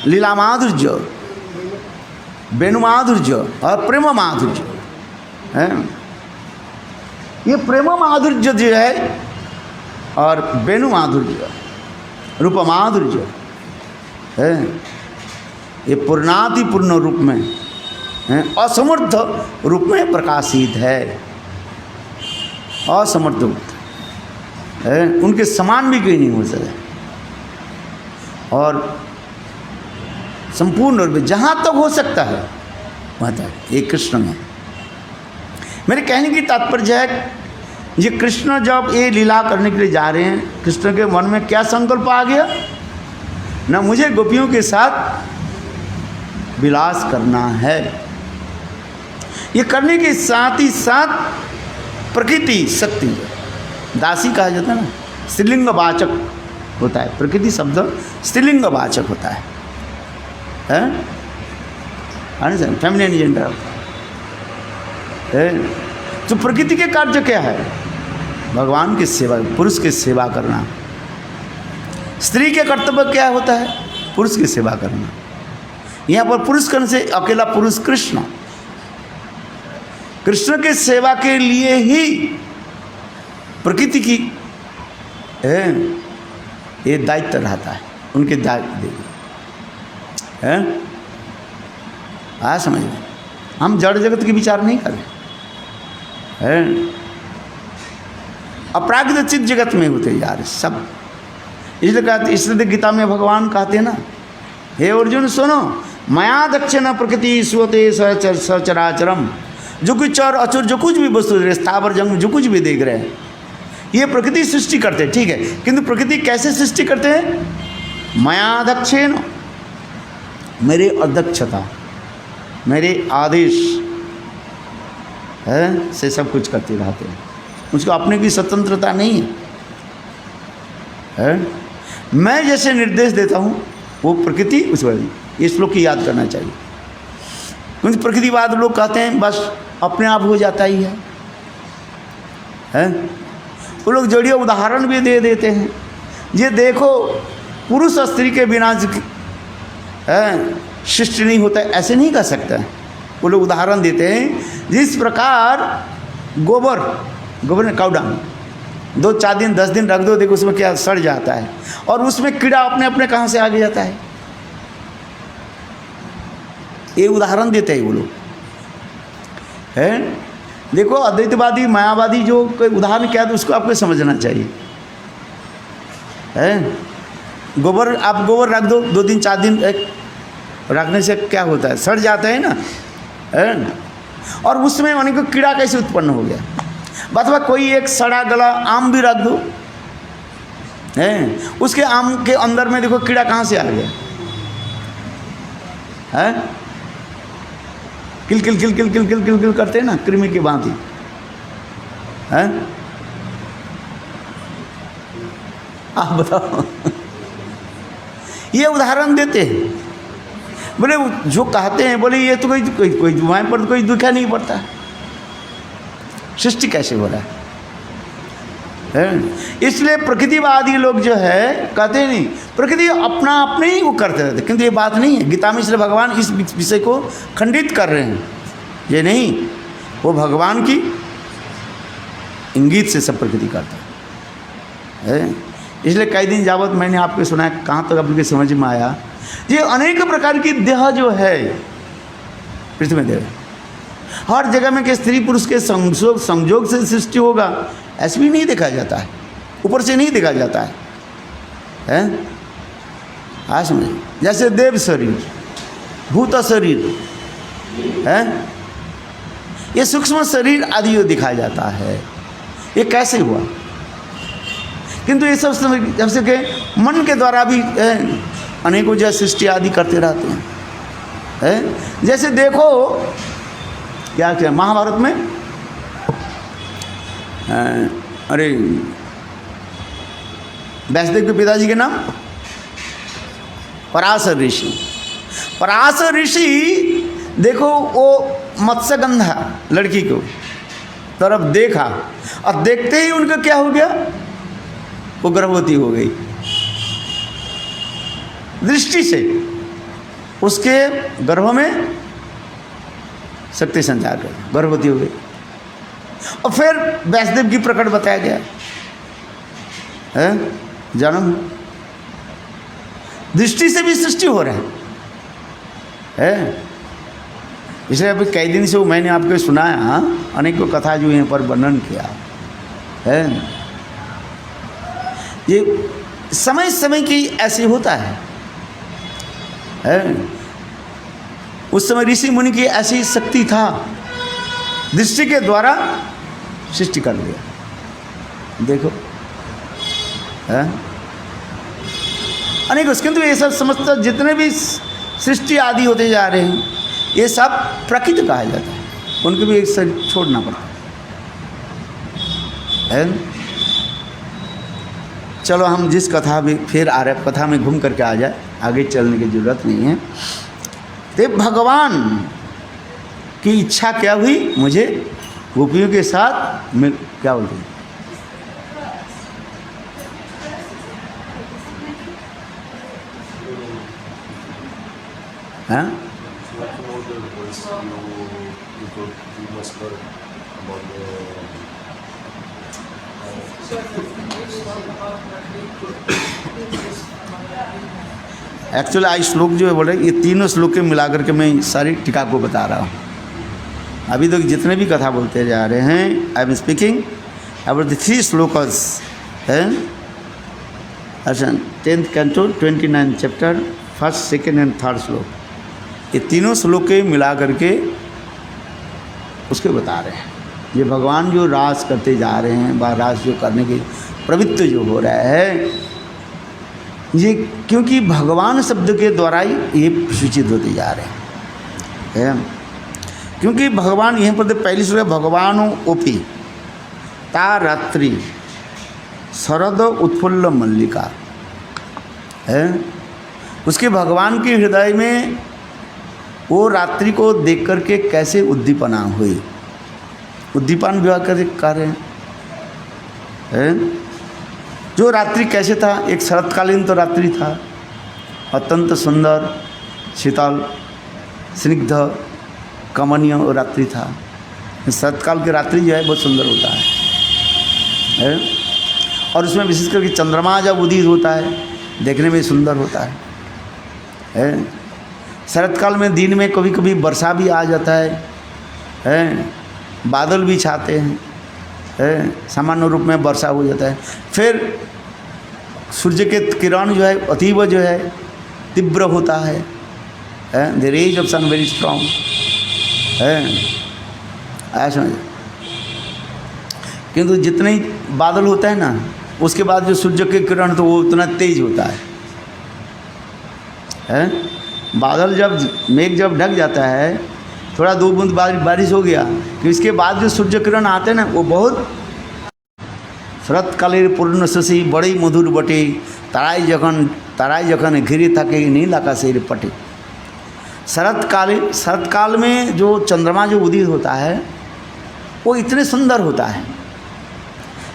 लीला माधुर्य, वेणु माधुर्य और प्रेम माधुर्य है। ये प्रेम माधुर्य जो है और वेणु माधुर्य, रूप माधुर्य है, ये पूर्णाति पूर्ण रूप में है, असमर्थ रूप में प्रकाशित है। असमर्थ रूप है, उनके समान भी कोई नहीं हो सकता। और संपूर्ण रूप में जहाँ तक हो सकता है वहाँ तक ये कृष्ण में। मेरे कहने की तात्पर्य है, ये कृष्ण जब ये लीला करने के लिए जा रहे हैं, कृष्ण के मन में क्या संकल्प आ गया? ना मुझे गोपियों के साथ विलास करना है। ये करने के साथ ही साथ प्रकृति शक्ति, दासी कहा जाता है ना, स्त्रीलिंग वाचक होता है। प्रकृति शब्द स्त्रीलिंग वाचक होता है, फेमिनिन जेंडर है। तो प्रकृति के कार्य क्या है? भगवान की सेवा, पुरुष की सेवा करना। स्त्री के कर्तव्य क्या होता है? पुरुष की सेवा करना। यहाँ पर पुरुष करने से अकेला पुरुष कृष्ण, कृष्ण के सेवा के लिए ही प्रकृति की ये दायित्व रहता है, उनके दायित्व है। समझ में? हम जड़ जगत की विचार नहीं कर रहे हैं, अपराकृत चित्त जगत में होते जा रहे सब। इसलिए कहते, इसलिए गीता में भगवान कहते हैं ना, हे अर्जुन सुनो, मया दक्षिण प्रकृति स्वते सचराचरम। जो कुछ और अचर जो कुछ भी वस्तु स्थावर जंग जो कुछ भी देख रहे हैं, ये प्रकृति सृष्टि करते हैं, ठीक है। किंतु प्रकृति कैसे सृष्टि करते हैं? मया दक्षिण, मेरे अध्यक्षता, मेरे आदेश है से सब कुछ करते रहते हैं। उसको अपने की स्वतंत्रता नहीं है। मैं जैसे निर्देश देता हूँ वो प्रकृति उस वजह, ये श्लोक की याद करना चाहिए। क्योंकि प्रकृतिवाद लोग कहते हैं बस अपने आप हो जाता ही है। वो लोग जोड़िए उदाहरण भी दे देते हैं, ये देखो पुरुष और स्त्री के बिना सृष्टि नहीं होता, ऐसे नहीं कह सकता। वो लोग उदाहरण देते हैं, जिस प्रकार गोबर में काउडंग 2-4 दिन 10 दिन रख दो, देखो उसमें क्या सड़ जाता है, और उसमें कीड़ा अपने अपने कहाँ से आगे जाता है। ये उदाहरण देते हैं वो लोग है। देखो अद्वैतवादी मायावादी जो कोई उदाहरण क्या है उसको आपको समझना चाहिए है। गोबर आप गोबर रख दो 2 दिन 4 दिन रखने से क्या होता है, सड़ जाता है ना, है? और उसमें माने को कीड़ा कैसे उत्पन्न हो गया। अथवा कोई एक सड़ा गला आम भी रख दो है, उसके आम के अंदर में देखो कीड़ा कहाँ से आ गया है। किल किल किल किल किल किल किल किल करते हैं ना कृमि की भांति है। आप बताओ ये उदाहरण देते हैं, बोले जो कहते हैं बोले ये तो कोई वहाँ पर कोई दुखा नहीं पड़ता, सृष्टि कैसे हो रहा है। इसलिए प्रकृतिवादी लोग जो है कहते नहीं, प्रकृति अपना अपने ही वो करते रहते, किंतु ये बात नहीं है। गीता में इसलिए भगवान इस विषय को खंडित कर रहे हैं, ये नहीं, वो भगवान की इंगित से सब प्रकृति करता है। इसलिए कई दिन जावत मैंने आपको सुनाया, कहाँ तक आपके समझ में आया, ये अनेक प्रकार की देह जो है पृथ्वी में देह, हर जगह में के स्त्री पुरुष के संयोग से सृष्टि होगा ऐसे भी नहीं देखा जाता है, ऊपर से नहीं देखा जाता है। हाँ समझ, जैसे देव शरीर, भूत शरीर है, ये सूक्ष्म शरीर आदि जो दिखाया जाता है, ये कैसे हुआ। किंतु ये सब जब से के मन के द्वारा भी अनेकों जो सृष्टि आदि करते रहते हैं। जैसे देखो क्या क्या महाभारत में अरे व्यासदेव के पिताजी के नाम पराशर ऋषि। पराशर ऋषि देखो वो मत्स्यगंधा लड़की को तरफ देखा और देखते ही उनका क्या हो गया, वो गर्भवती हो गई। दृष्टि से उसके गर्भ में शक्ति संचार कर गर्भवती हो गई। और फिर व्यासदेव की प्रकट बताया गया है, जन्म दृष्टि से भी सृष्टि हो रहा है। इसलिए अभी कई दिन से वो मैंने आपको सुनाया, अनेकों कथा जो यहाँ पर वर्णन किया है। ये समय समय की ऐसे होता है। उस समय ऋषि मुनि की ऐसी शक्ति था, दृष्टि के द्वारा सृष्टि कर दिया। देखो है अनेक, किंतु ये सब समझता जितने भी सृष्टि आदि होते जा रहे हैं ये सब प्रकृति कहा जाता है, उनको भी एक शरीर छोड़ना पड़ता है। चलो हम जिस कथा में फिर आ रहे, कथा में घूम करके आ जाए, आगे चलने की जरूरत नहीं है। तो भगवान की इच्छा क्या हुई, मुझे गोपियों के साथ मिल, क्या बोलते हैं, हाँ एक्चुअली आज श्लोक जो है बोले, ये तीनों श्लोक के मिलाकर के मैं सारी टीका को बता रहा हूँ। अभी तक जितने भी कथा बोलते जा रहे हैं, I am speaking about the 3 shlokas है। अच्छा 10th canto 29 chapter 1st, 2nd and 3rd श्लोक, ये तीनों श्लोक के मिला करके उसके बता रहे हैं। ये भगवान जो रास करते जा रहे हैं, वह रास जो करने की प्रवृत्ति जो हो रहा है, ये क्योंकि भगवान शब्द के द्वारा ही ये सूचित होते जा रहे हैं। क्योंकि भगवान यहीं पर पहली श्लोक भगवान ओपी ता रात्रि शरद उत्फुल्ल मल्लिका है। उसके भगवान के हृदय में वो रात्रि को देख करके कैसे उद्दीपना हुई, उद्दीपन विवाह कर कार्य है। जो रात्रि कैसे था, एक शरतकालीन तो रात्रि था, अत्यंत सुंदर शीतल स्निग्ध कमनीय रात्रि था। शरतकाल की रात्रि जो है बहुत सुंदर होता है और उसमें विशेष करके चंद्रमा जब उदित होता है देखने में सुंदर होता है। शरतकाल में दिन में कभी कभी वर्षा भी आ जाता है बादल भी छाते हैं, सामान्य रूप में वर्षा हो जाता है। फिर सूर्य के किरण जो है अतीब जो है तीव्र होता है, the rays of sun very strong है, ऐसा। किंतु जितने ही बादल होता है ना, उसके बाद जो सूर्य के किरण तो वो उतना तेज होता है। बादल जब मेघ जब ढक जाता है, थोड़ा 2 बूंद बारिश हो गया कि इसके बाद जो सूर्य किरण आते हैं ना, वो बहुत शरत कालेर पूर्ण शशि बड़ी मधुर बटे ताराई जखन घिरे থাকে नील आकाशेर पटे। शरत काल में जो चंद्रमा जो उदित होता है वो इतने सुंदर होता है।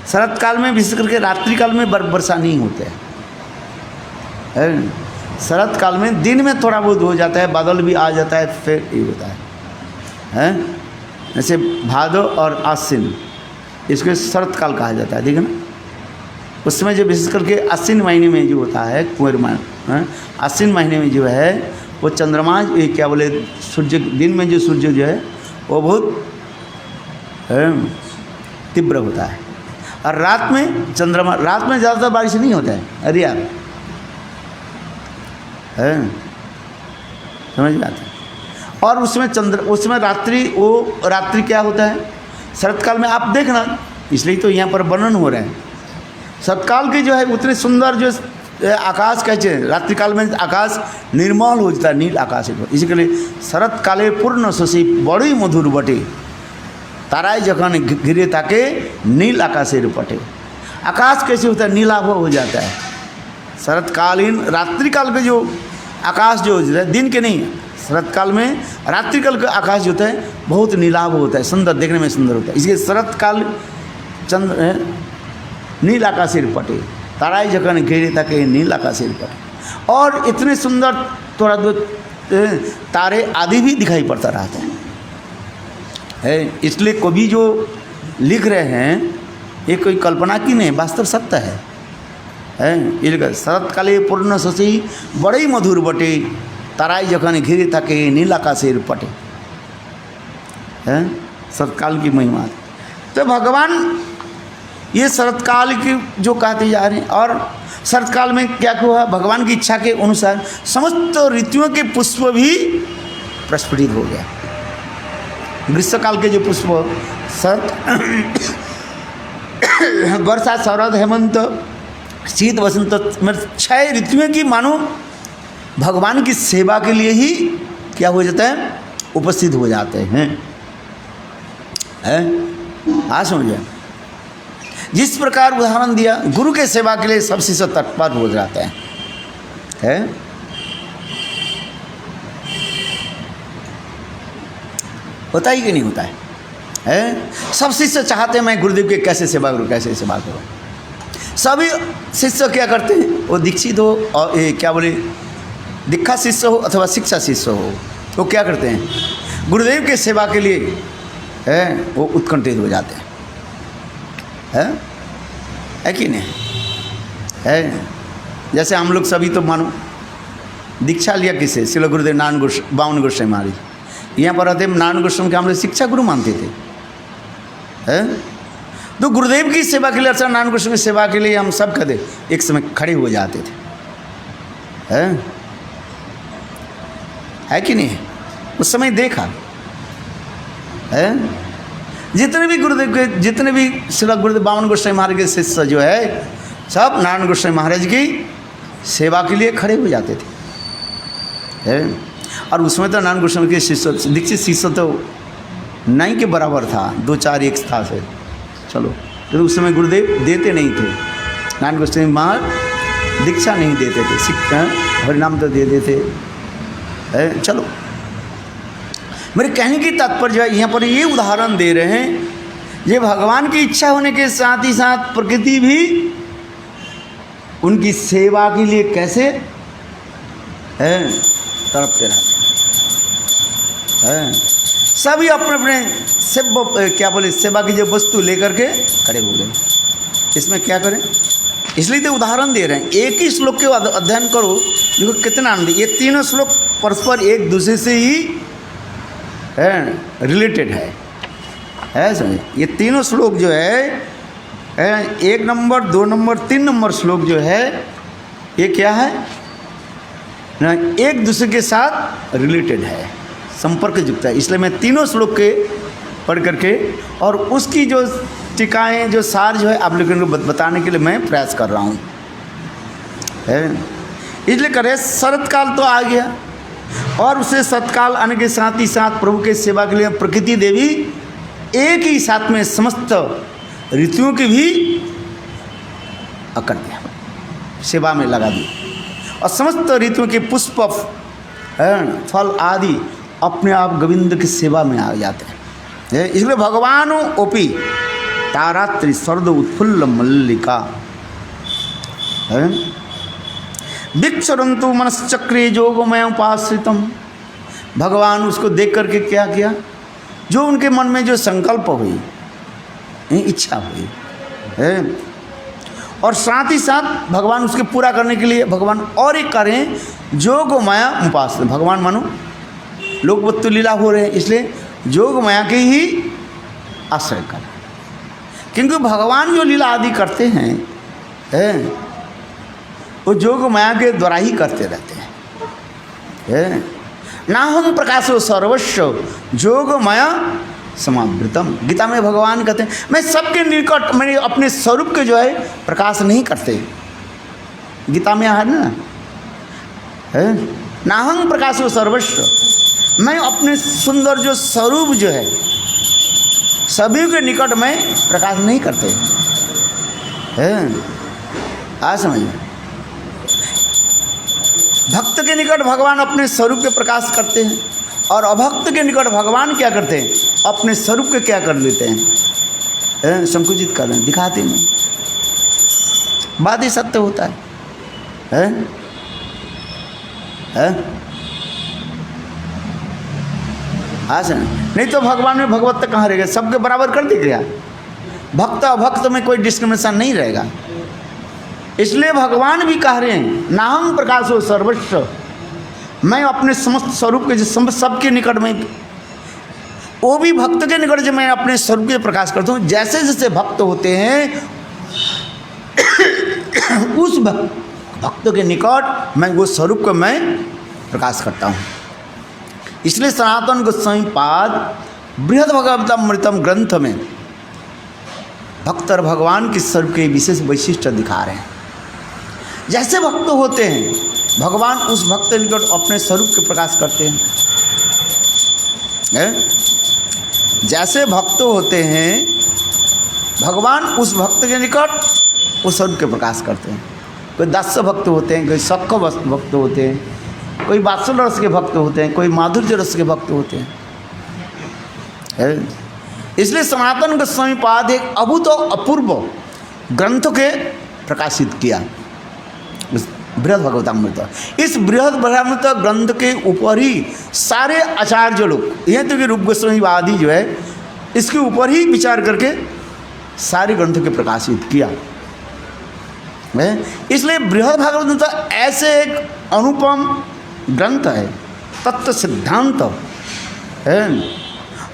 शरत काल में विशेष करके रात्रि काल में वर्षा नहीं होते है। शरत काल में दिन में थोड़ा बहुत हो जाता है, बादल भी आ जाता है, फिर ये होता है। जैसे भादो और आश्विन, इसको शरत काल कहा जाता है, ठीक है ना। उसमें जो विशेष करके आश्विन महीने में जो होता है, कुंवर महीने, आश्विन महीने में जो है वो चंद्रमा क्या बोले सूर्य, दिन में जो सूर्य जो है वो बहुत तीव्र होता है। और रात में चंद्रमा, रात में ज़्यादातर बारिश नहीं होता है। अरे यार समझ में आता है। और उसमें रात्रि क्या होता है शरत काल में, आप देखना, इसलिए तो यहाँ पर वर्णन हो रहे हैं। शरत काल के जो है उतने सुंदर जो आकाश कैसे, रात्रि काल में आकाश निर्मल हो जाता है, नील आकाश। इसी के लिए शरत काले पूर्ण शशि बड़ी मधुर बटे ताराई जखन घिरे ताके नील आकाशेर पटे। आकाश कैसे होता है, नीलाभ हो जाता है। शरतकालीन रात्रि काल के जो आकाश जो होता है, दिन के नहीं, शरत काल में रात्रि काल का आकाश जो होता है बहुत नीलाभ होता है, सुंदर, देखने में सुंदर होता है। इसलिए शरत काल चंद्र नील आकाशेर पटे ताराई जखन घेरे ताके नील आकाशेर पटे। और इतने सुंदर थोड़ा दो तारे आदि भी दिखाई पड़ता रहता है। इसलिए कवि जो लिख रहे हैं ये कोई कल्पना की नहीं, वास्तव सत्य है। ये लिखा शरत काले पूर्ण शशि बड़ी मधुर बटे ताराई जखन घिरे ताके नील आकाशेर पटे। शरतकाल की महिमा। तो भगवान ये शरतकाल की जो कहते जा रहे हैं, और शरतकाल में क्या हुआ, भगवान की इच्छा के अनुसार समस्त ऋतुओं के पुष्प भी प्रस्फुटित हो गया। ग्रीष्मकाल के जो पुष्प शरत, वर्षा, शरद, हेमंत, शीत, वसंत, मतलब 6 ऋतुओं की मानो भगवान की सेवा के लिए ही क्या हो जाता है, उपस्थित हो जाते हैं। हाँ समझे। जिस प्रकार उदाहरण दिया, गुरु के सेवा के लिए सब शिष्य तत्पर हो जाते हैं। होता ही कि नहीं होता है? सब शिष्य चाहते हैं मैं गुरुदेव के कैसे सेवा करूँ, कैसे सेवा करूँ। सभी शिष्य क्या करते हैं, वो दीक्षित हो और क्या बोले दीक्षा शिष्य हो अथवा शिक्षा शिष्य हो, वो क्या करते हैं, गुरुदेव के सेवा के लिए वो उत्कंठित हो जाते हैं। है कि नहीं है? जैसे हम लोग सभी तो मानो दीक्षा लिया किसे, श्रील गुरुदेव बावन गोस्वामी महाराज, यहाँ पर रहते नारायण गोस्वामी के हम लोग शिक्षा गुरु मानते थे। तो गुरुदेव की सेवा के लिए, अच्छा नारायण गोस्वामी की सेवा के लिए हम सब कदे एक समय खड़े हो जाते थे। है कि नहीं? उस समय देखा है जितने भी गुरुदेव के, जितने भी श्री गुरुदेव बावन गोस्वामी महाराज के शिष्य जो है सब नारायण गोस्वामी महाराज की सेवा के लिए खड़े हो जाते थे। और उसमें तो नारायण गोस्वामी के शिष्य, दीक्षित शिष्य तो नहीं के बराबर था, 2-4 एक था से, चलो। तो उस समय गुरुदेव देते नहीं थे, नारायण गोस्वामी महाराज दीक्षा नहीं देते थे, शिक्षा हरिनाम तो दे देते। चलो, मेरे कहने की तात्पर्य यहाँ पर ये उदाहरण दे रहे हैं, ये भगवान की इच्छा होने के साथ ही साथ प्रकृति भी उनकी सेवा के लिए कैसे तड़पते रहते हैं। सभी अपने अपने क्या बोले सेवा की जो वस्तु लेकर के खड़े हो गए। इसमें क्या करें, इसलिए तो उदाहरण दे रहे हैं। एक ही श्लोक के अध्ययन करो, देखो कितना आनंद। ये तीनों श्लोक परस्पर एक दूसरे से ही रिलेटेड है। है समझे। ये तीनों श्लोक जो है 1 नंबर 2 नंबर 3 नंबर श्लोक जो है ये क्या है ना, एक दूसरे के साथ रिलेटेड है, संपर्क युक्त है। इसलिए मैं तीनों श्लोक के पढ़ करके और उसकी जो टीकाएँ जो सार जो है आप लोगों को बताने के लिए मैं प्रयास कर रहा हूँ, है। इसलिए करें शरत काल तो आ गया और उसे सतकाल आने के साथ ही साथ प्रभु के सेवा के लिए प्रकृति देवी एक ही साथ में समस्त ऋतुओं की भी कर दिया, सेवा में लगा दिया और समस्त ऋतुओं के पुष्प फल आदि अपने आप गोविंद की सेवा में आ जाते हैं। इसलिए भगवान ओपी तारात्रि सर्द उत्फुल्ल मल्लिका विक्षरंतु मनश्चक्रे जोगमय उपाश्रितम। भगवान उसको देख करके क्या किया, जो उनके मन में जो संकल्प हुई, इच्छा हुई है, और साथ ही साथ भगवान उसके पूरा करने के लिए भगवान और एक करें जोग माया उपास। भगवान मानो लोक वस्तु लीला हो रहे हैं, इसलिए जोग माया के ही आश्रय करें, क्योंकि भगवान जो लीला आदि करते हैं वो जोग माया के द्वारा ही करते रहते हैं। ना हम प्रकाशो सर्वस्व जोग माया समावृतम। गीता में भगवान कहते हैं मैं सबके निकट, मैंने अपने स्वरूप के जो है प्रकाश नहीं करते। गीता में है ना, नाहं प्रकाशो सर्वस्व, मैं अपने सुंदर जो स्वरूप जो है सभी के निकट में प्रकाश नहीं करते। आज समझिए, भक्त के निकट भगवान अपने स्वरूप के प्रकाश करते हैं और अभक्त के निकट भगवान क्या करते हैं, अपने स्वरूप के क्या कर लेते हैं, संकुचित कर रहे हैं, दिखाते नहीं। बात ही सत्य होता है। हाँ नहीं तो भगवान में भगवत कहाँ रहेगा, सबके बराबर कर देगा। भक्त अभक्त में कोई डिस्क्रिमिनेशन नहीं रहेगा। इसलिए भगवान भी कह रहे हैं नाहं प्रकाशो सर्वस्व, मैं अपने समस्त स्वरूप के जो सबके निकट में, वो भी भक्त के निकट जो मैं अपने स्वरूप के प्रकाश करता हूँ। जैसे जैसे भक्त होते हैं उस भक्त के निकट मैं वो स्वरूप को मैं प्रकाश करता हूँ। इसलिए सनातन गोस्वामी पाद बृहद भगवतामृतम ग्रंथ में भक्त और भगवान के स्वरूप के विशेष वैशिष्ट्य दिखा रहे हैं। जैसे भक्त होते हैं भगवान उस भक्त के निकट अपने स्वरूप के प्रकाश करते हैं। जैसे भक्त होते हैं भगवान उस भक्त के निकट उस स्वरूप के प्रकाश करते हैं। कोई दास्य भक्त होते हैं, कोई सख भक्त होते हैं, कोई वात्सल रस के भक्त होते हैं, कोई माधुर्य रस के भक्त होते हैं। इसलिए सनातन गोस्वामी पाद एक अभूत अपूर्व ग्रंथ के प्रकाशित किया, बृहद भगवतामृत। इस बृहद भगवतामृत ग्रंथ के ऊपर ही सारे आचार्य लोग, यहाँ तो कि रूप गोस्वामी आदि जो है इसके ऊपर ही विचार करके सारे ग्रंथों के प्रकाशित किया। इसलिए बृहद भागवत ऐसे एक अनुपम ग्रंथ है, तत्व सिद्धांत है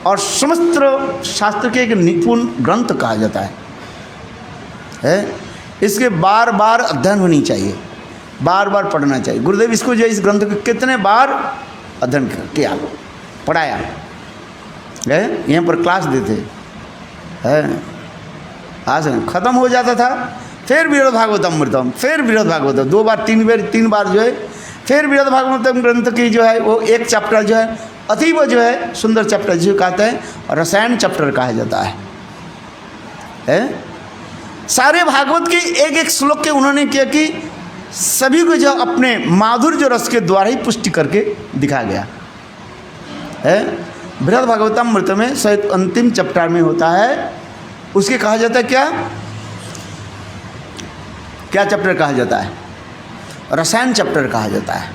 और समस्त शास्त्र के एक निपुण ग्रंथ कहा जाता है। इसके बार बार अध्ययन होनी चाहिए, बार बार पढ़ना चाहिए। गुरुदेव इसको जो इस ग्रंथ को कितने बार अध्ययन किया, पढ़ाया है, यहाँ पर क्लास देते हैं। आज खत्म हो जाता था, फिर बृहद भागवतामृतम, फिर बृहद भागवतम, 2 बार 3 बार जो है फिर बृहद भागवतम ग्रंथ की जो है वो एक चैप्टर जो है अतीब जो है सुंदर चैप्टर जो कहते हैं रसायन चैप्टर कहा जाता है। सारे भागवत के एक एक श्लोक के उन्होंने किया कि सभी को जो अपने माधुर्य रस के द्वारा ही पुष्टि करके दिखाया गया है। बृहद भागवतामृत में शायद अंतिम चैप्टर में होता है, उसके कहा जाता है क्या चैप्टर कहा जाता है, रसायन चैप्टर कहा जाता है।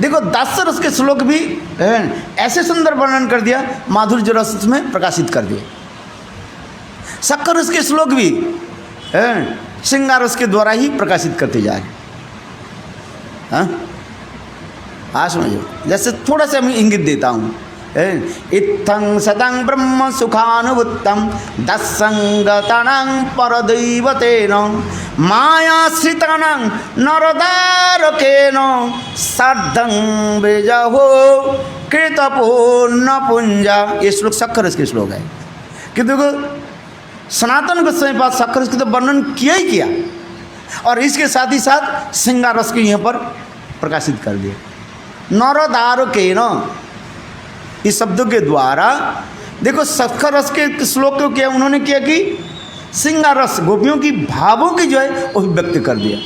देखो 10 रस के श्लोक भी ऐसे सुंदर वर्णन कर दिया, माधुर्य रस में प्रकाशित कर दिए। शक्कर रस के श्लोक भी श्रृंगार रस के द्वारा ही प्रकाशित करते जा रहे। हाँ समझो, जैसे थोड़ा सा मैं इंगित देता हूँ, इत्थं सतं ब्रह्म सुखानुभूतं दस्संगतानां परदैवतेन मायाश्रितानां नरदारकेन सार्धं बेजहो कृतपूर्ण पुंजा। ये श्लोक शक्कर रस के श्लोक है कि देखो सनातन गोस्वामी पाद शक्कर रस का तो वर्णन किया ही किया और इसके साथ ही साथ श्रृंगार रस को यहाँ पर प्रकाशित कर दिया। नरदारकेन इस शब्दों के द्वारा देखो शक्कर रस के श्लोक को किया उन्होंने किया कि श्रृंगार रस गोपियों की भावों की जो है वो व्यक्त कर दिया।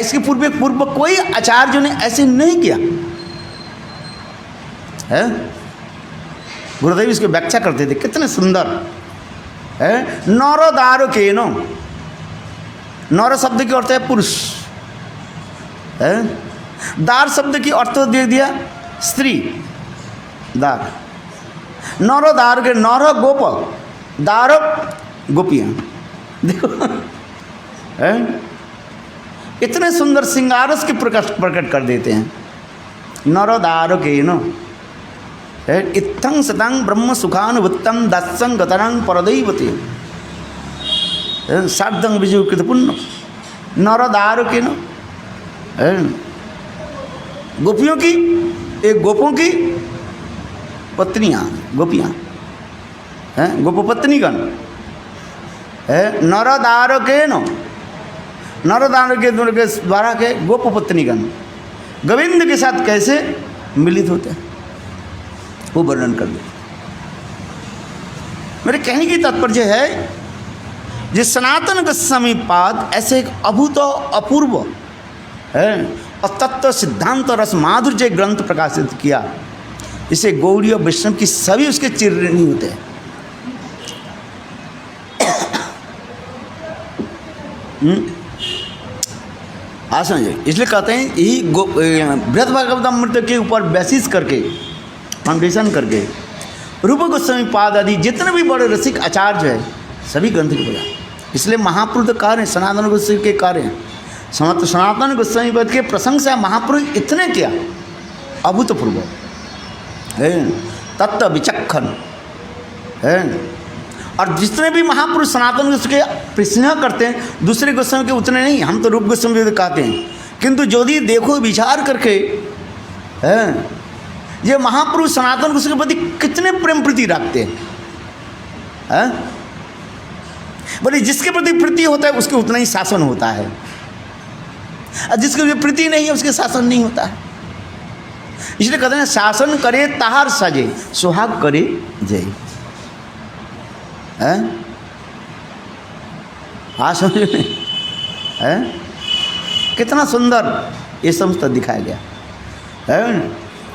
इसके पूर्व कोई आचार्यों ने ऐसे नहीं किया है। गुरुदेव इसकी व्याख्या करते थे कितने सुंदर है। नरदारकेन, नर शब्द की अर्थ है पुरुष है, दार शब्द की अर्थ दे दिया स्त्री, दार। नर दार के नर गोप, दार गोपियाँ। देखो है इतने सुंदर श्रृंगारस के प्रकट कर देते हैं। नर दार के न इत्थं सतं ब्रह्म सुखानुभूतं दस्सं गतनं परदैवते सार्धं विजु कृतपुण्य। नर दार के न गोपियों की, एक गोपों की पत्नियाँ, गोपियाँ हैं, गोपपत्नीगण है। नरदार के नो, नरदार के द्वारा के गोपपत्नीगण गोविंद के साथ कैसे मिलित होते हैं वो वर्णन कर दे। मेरे कहने की तात्पर्य है जिस सनातन गोस्वामी पाद ऐसे एक अभूत अपूर्व है और तत्व सिद्धांत रस माधुर्य ग्रंथ प्रकाशित किया, इसे गौड़ी और वैष्णव की सभी उसके चिरऋणी होते हैं। आज समझे, इसलिए कहते हैं यही बृहद भागवतामृत के ऊपर बेसिस करके, फाउंडेशन करके रूप गोस्वामी पाद आदि जितने भी बड़े रसिक आचार्य है सभी ग्रंथ के बजा। इसलिए महापुरुष कार्य सनातन गोस्वामी के कार्य हैं। सनातन गोस्वामी पद के प्रशंसा महापुरुष इतने किया अभूतपूर्व तत्व विचक्षण है। और जितने भी महापुरुष सनातन गोस्वामी के प्रश्न करते हैं दूसरे गोस्वामी के उतने नहीं, हम तो रूप गोस्वामी कहते हैं, किंतु यदि देखो विचार करके है ये महापुरुष सनातन गोस्वामी के प्रति कितने प्रेम प्रीति रखते हैं। बोले जिसके प्रति प्रीति होता है उसके उतना ही शासन होता है, और जिसके प्रीति नहीं है उसके शासन नहीं होता है। इसलिए कहते हैं शासन करे ताहार साजे सुहाग करे जय। हाँ समझ में है कितना सुंदर ये समस्त दिखाया गया है।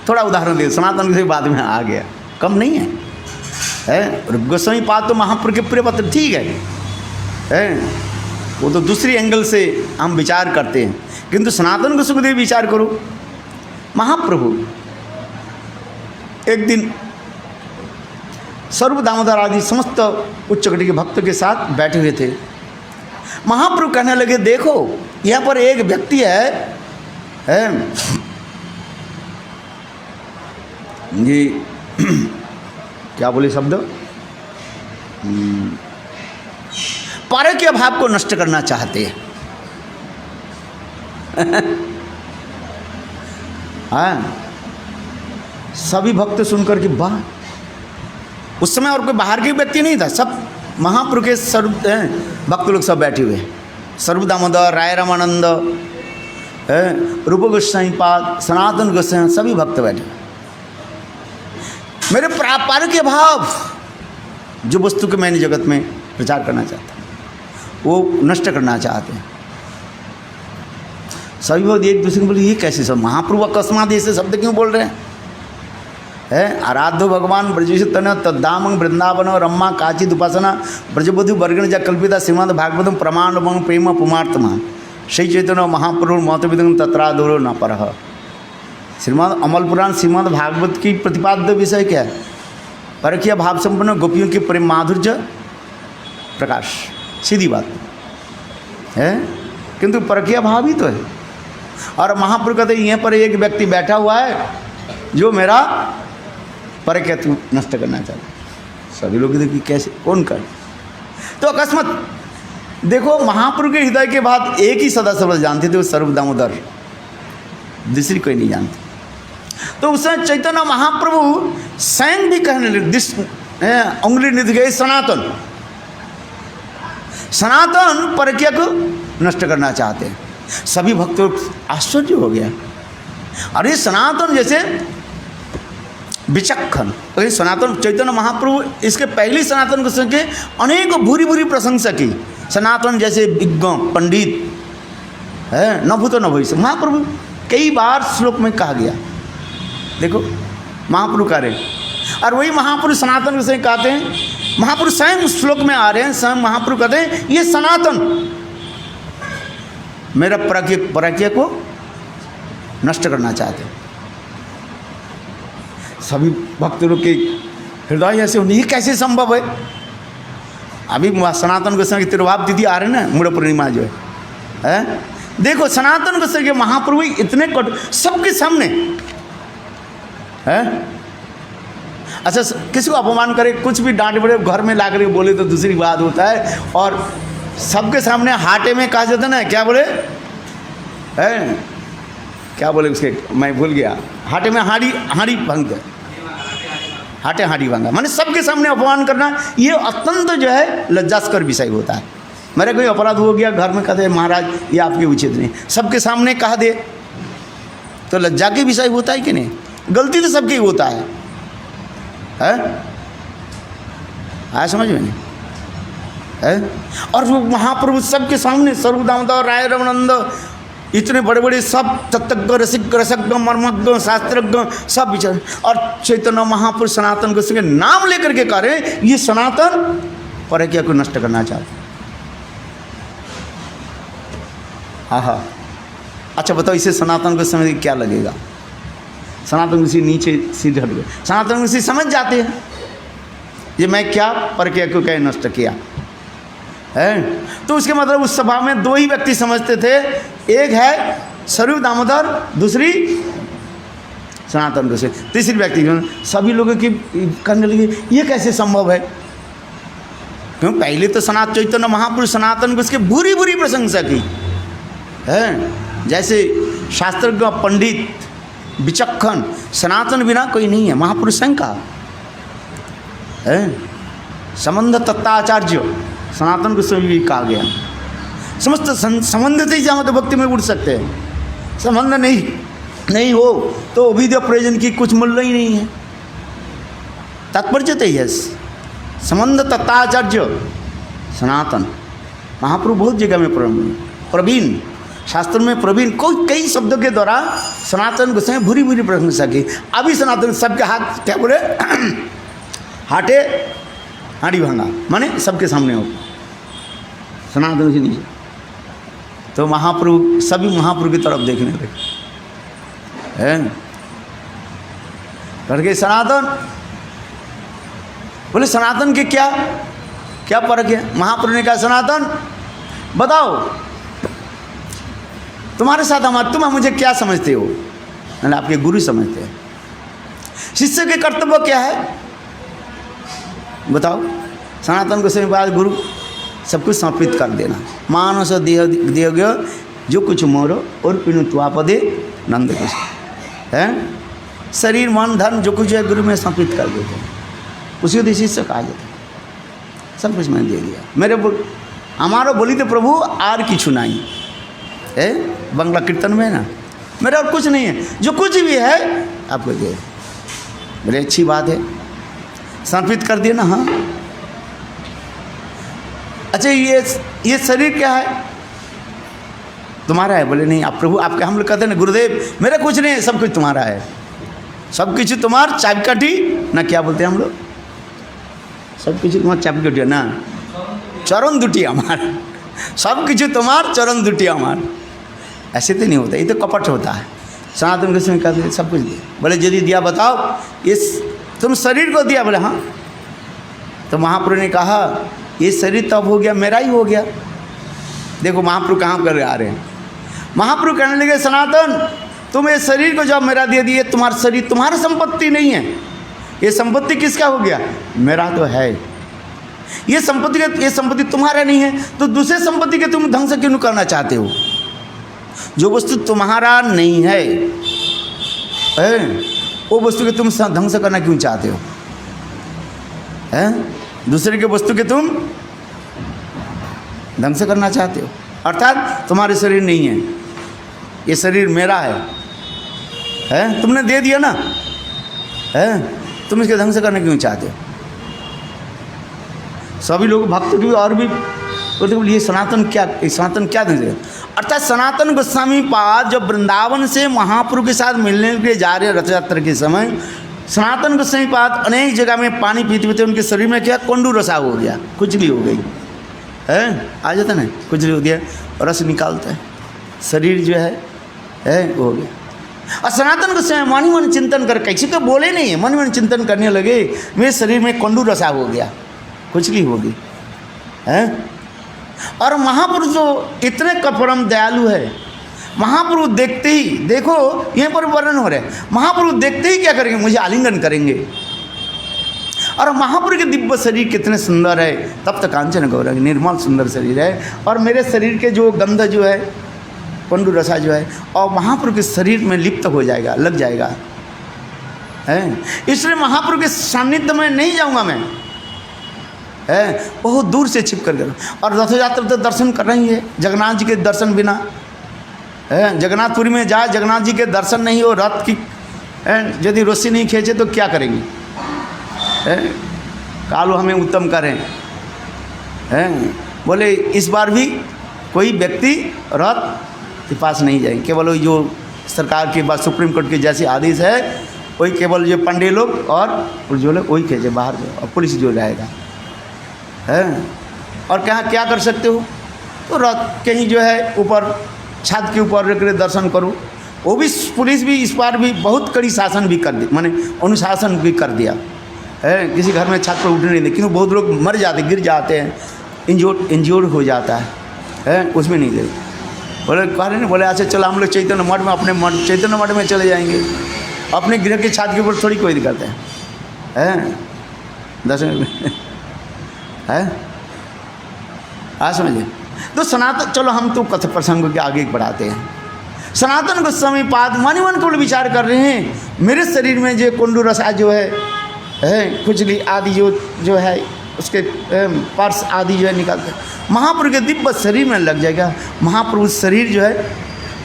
थोड़ा उदाहरण दे, सनातन के बाद में आ गया, कम नहीं है। गोस्वामी पाद तो महापुरुष के प्रिय पत्र ठीक है, वो तो दूसरी एंगल से हम विचार करते हैं, किंतु सनातन गोस्वामी देव विचार करो। महाप्रभु एक दिन सर्व दामोदर आदि समस्त उच्च कोटि के भक्तों के साथ बैठे हुए थे। महाप्रभु कहने लगे देखो यहाँ पर एक व्यक्ति है जी क्या बोले शब्द, पर के भाव को नष्ट करना चाहते हैं। हाँ सभी भक्त सुनकर के वाह, उस समय और कोई बाहर के व्यक्ति नहीं था, सब महाप्रभु के सर्व भक्त लोग सब बैठे हुए, सर्व दामोदर, राय रामानंद, रूप गोस्वामी पाद, सनातन गोस्वामी, सभी भक्त बैठे। मेरे पार के भाव जो वस्तु के मैंने जगत में प्रचार करना चाहता वो नष्ट करना चाहते हैं। सभी भक्त एक दूसरे को बोले ये कैसे सब महाप्रभु अकस्मात ऐसे शब्द क्यों बोल रहे हैं। आराध्य भगवान ब्रजेश तन तद्दाम वृंदावन रम्मा काचिद उपासना ब्रजबधु वर्गण जा कल्पिता श्रीमद भागवतम प्रमाण प्रेम पुमार्तमा श्री चैतन्य महाप्रभु महत्विदं तत्रादुरो न परः। श्रीमद अमल पुराण श्रीमद भागवत की प्रतिपाद्य विषय क्या है, परकीय भाव संपन्न गोपियों की प्रेम माधुर्य प्रकाश, सीधी बात है, किंतु परकीय भाव ही तो है। और महाप्रभु कहते यहाँ पर एक व्यक्ति बैठा हुआ है जो मेरा परक्या तू नष्ट करना चाहता। सभी लोग देखिए कैसे कौन कर। तो अकस्मात देखो महाप्रभु के हृदय के बाद एक ही सदा सर्वदा जानते थे, वो सर्व दामोदर, दूसरी कोई नहीं जानती। तो उस समय चैतन्य महाप्रभु स्वयं भी कहने लगे, उंगली निध गए सनातन, सनातन परक्या को नष्ट करना चाहते हैं। सभी भक्तों को आश्चर्य हो गया, अरे सनातन जैसे विचक्षण, तो सनातन चैतन्य महाप्रभु इसके पहले सनातन को सुन के अनेक भूरी भूरी प्रशंसा की। सनातन जैसे विज्ञ पंडित है, न भूतो न भविष्य, महाप्रभु कई बार श्लोक में कहा गया। देखो महाप्रभु कह रहे, और वही महापुरुष सनातन को कहते हैं, महापुरुष स्वयं श्लोक में आ रहे हैं, स्वयं महाप्रभु कहते हैं ये सनातन मेरा परक्या को नष्ट करना चाहते हैं। सभी भक्तों के हृदय ऐसे होने, ये कैसे संभव है। अभी सनातन गोस्वामी की तिरुभाव तिथि आ रहे हैं ना, मूढ़ पूर्णिमा जो है, देखो सनातन गोस्वामी के महाप्रभु इतने कट सबके सामने है। अच्छा किसी को अपमान करे, कुछ भी डांट पड़े, घर में ला कर बोले तो दूसरी बात होता है, और सबके सामने हाटे में कहा जाता ना, क्या बोले है, क्या बोले उसके मैं भूल गया, हाटे में हाड़ी भंग, हाटे हाड़ी भंगा, माने सबके सामने अपमान करना, ये अत्यंत जो है लज्जास्कर विषय होता है। मेरा कोई अपराध हो गया, घर में कहते महाराज ये आपके उचित नहीं, सबके सामने कहा दे तो लज्जा के विषय होता है कि नहीं। गलती तो सबकी होता है आया समझ में नहीं है। और वो महाप्रभु सबके सामने सर्व दामोदर राय रमानंद इतने बड़े बड़े सब तत्वज्ञ रसज्ञ मर्मज्ञ शास्त्रज्ञ सब विचार, और चैतन्य महापुरुष सनातन गोस्वामी के नाम लेकर के कह रहे हैं ये सनातन परक्या को नष्ट करना चाहते। हाँ अच्छा बताओ इसे सनातन गोस्वामी क्या लगेगा। सनातन गोस्वामी नीचे सीधे हट गए, सनातन गोस्वामी समझ जाते हैं ये मैं क्या परक्या को क्या नष्ट किया है। तो उसके मतलब उस सभा में दो ही व्यक्ति समझते थे, एक है स्वरूप दामोदर, दूसरी सनातन गोस्वामी, तीसरी व्यक्ति सभी लोगों की करने लगे ये कैसे संभव है। क्यों पहले तो चैतन्य महापुरुष सनातन गोस्वामी बुरी बुरी प्रशंसा की है, जैसे शास्त्रज्ञ पंडित विचक्षण सनातन बिना कोई नहीं है, महापुरुष स्वयं का है। संबंध तत्वाचार्य सनातन गोस्वामी भी कहा गया, समस्त संबंध से ही चाहो तो भक्ति में उठ सकते हैं, संबंध नहीं हो तो अभिधेय प्रयोजन की कुछ मूल्य ही नहीं है। तात्पर्य तो है संबंध तत्वाचार्य सनातन महाप्रभु बहुत जगह में प्रवीण, शास्त्र में प्रवीण कई शब्दों के द्वारा सनातन गोस्वामी भूरी भूरी प्रशंसा की। अभी सनातन सबके हाथ क्या बोले हाटे हाड़ी भांगा, माने सबके सामने हो सनातन से नीचे। तो महाप्रभु सभी महाप्रभु की तरफ देखने लगे हैं, करके सनातन बोले सनातन के क्या फर्क है। महाप्रभु ने कहा सनातन बताओ तुम्हारे साथ तुम मुझे क्या समझते हो। मैंने आपके गुरु समझते हैं। शिष्य के कर्तव्य क्या है बताओ। सनातन गोस्वामी बाद गुरु सब कुछ समर्पित कर देना, मानस देह गयो जो कुछ मोरो और पिनु तुआपदे नंद कुछ है, शरीर मन धन जो कुछ है गुरु में समर्पित कर देते हैं, उसी को शिष्य कहा जाता है। सब कुछ मैंने दे दिया, मेरे हमारा बोली तो प्रभु आर किछु नहीं है, बंगला कीर्तन में ना मेरा और कुछ नहीं है, जो कुछ भी है आपको दे। बड़ी अच्छी बात है, समर्पित कर दिया ना। हाँ अच्छा ये शरीर क्या है तुम्हारा है। बोले नहीं आप प्रभु आपके, हम लोग कहते हैं ना गुरुदेव मेरा कुछ नहीं है, सब कुछ तुम्हारा है, सब कुछ तुम्हार चाबिकाठी ना, क्या बोलते हैं हम लोग, सब कुछ तुम्हार चाबिकाठी ना, चरण दुटी हमार, सब कुछ तुम्हार चरण दुटी हमार। ऐसे तो नहीं होता, ये तो कपट होता है। सनातन गोस्वामी कहते हैं सब कुछ दिया। बोले यदि दिया बताओ, इस तुम शरीर को दिया। बोले हाँ। तो महाप्रभु ने कहा ये शरीर तब हो गया मेरा ही हो गया। देखो महाप्रभु कहाँ कर आ रहे हैं। महाप्रभु कहने लगे सनातन तुम ये शरीर को जब मेरा दे दिए, तुम्हारा शरीर तुम्हारी संपत्ति नहीं है, ये संपत्ति किसका हो गया? मेरा तो है। ये संपत्ति तुम्हारा नहीं है, तो दूसरे संपत्ति के तुम ढंग से क्यों करना चाहते हो? जो वस्तु तुम्हारा नहीं है, वो वस्तु के तुम ढंग से करना क्यों चाहते हो? दूसरे के वस्तु के तुम ढंग से करना चाहते हो, अर्थात तुम्हारे शरीर नहीं है, ये शरीर मेरा है, तुमने दे दिया ना, तुम इसके ढंग से करना क्यों चाहते हो? सभी लोग भक्त भी और भी बोलते बोले ये सनातन क्या ढंग से? अर्थात सनातन गोस्वामी पाद जब वृंदावन से महाप्रभु के साथ मिलने के लिए जा रहे रथ यात्रा के समय, सनातन गोस्वामी पाद अनेक जगह में पानी पीते पीते उनके शरीर में क्या कुंडू रसा हो गया, खुजली हो गई आ जाता ना, खुजली हो गया, रस निकालता है, शरीर जो है वो हो गया। और सनातन गोस्वामी मन ही मन चिंतन कर, कैसे तो बोले नहीं है, मन ही मन चिंतन करने लगे, मेरे शरीर में कुंडू रसा हो गया, खुजली हो गई और महापुरुष जो इतने परम दयालु है, महापुरुष देखते ही, देखो यहाँ पर वर्णन हो रहा है, महापुरुष देखते ही क्या करेंगे? मुझे आलिंगन करेंगे। और महापुरुष के दिव्य शरीर कितने सुंदर है, तप्त कांचन गौरंग, निर्मल सुंदर शरीर है, और मेरे शरीर के जो गंध जो है, कुंडू रसा जो है, और महापुरुष के शरीर में लिप्त हो जाएगा, लग जाएगा, इसलिए महापुरुष के सानिध्य में नहीं जाऊँगा मैं, बहुत दूर से छिप कर गया। और रथ यात्रा तो दर्शन कर रही है, जगन्नाथ जी के दर्शन बिना जगन्नाथपुरी में जाए, जगन्नाथ जी के दर्शन नहीं हो, रथ की यदि रस्सी नहीं खींचे तो क्या करेंगे? कालू हमें उत्तम करें, बोले इस बार भी कोई व्यक्ति रथ के पास नहीं जाएंगे, केवल जो सरकार के बाद सुप्रीम कोर्ट के जैसे आदेश है, वही केवल जो पंडे लोग और जो लोग वही खींचे बाहर, और पुलिस जो जाएगा और क्या कर सकते हो? तो रथ कहीं जो है ऊपर छत के ऊपर रख कर दर्शन करो। वो भी पुलिस भी इस बार भी बहुत कड़ी शासन भी कर दी, माने अनुशासन भी कर दिया किसी घर में छत पर उठने नहीं दे, क्योंकि बहुत लोग मर जाते, गिर जाते हैं, इंजोर्ड हो जाता है उसमें नहीं दे। बोले कह रहे नहीं, बोले अच्छा चलो हम लोग चैतन्य मठ में, अपने चैतन्य मठ में चले जाएंगे, अपने गृह की छत के ऊपर थोड़ी कोई दिक्कत है दर्शन समझिए। तो सनातन, चलो हम तो कथा प्रसंग के आगे बढ़ाते हैं। सनातन गोस्वामी पाद मन मन को विचार कर रहे हैं, मेरे शरीर में जो कुंडू रसा जो है खुजली आदि जो है उसके पर्स आदि जो है निकालते हैं, महाप्रभु के दिव्य शरीर में लग जाएगा, महाप्रभु शरीर जो है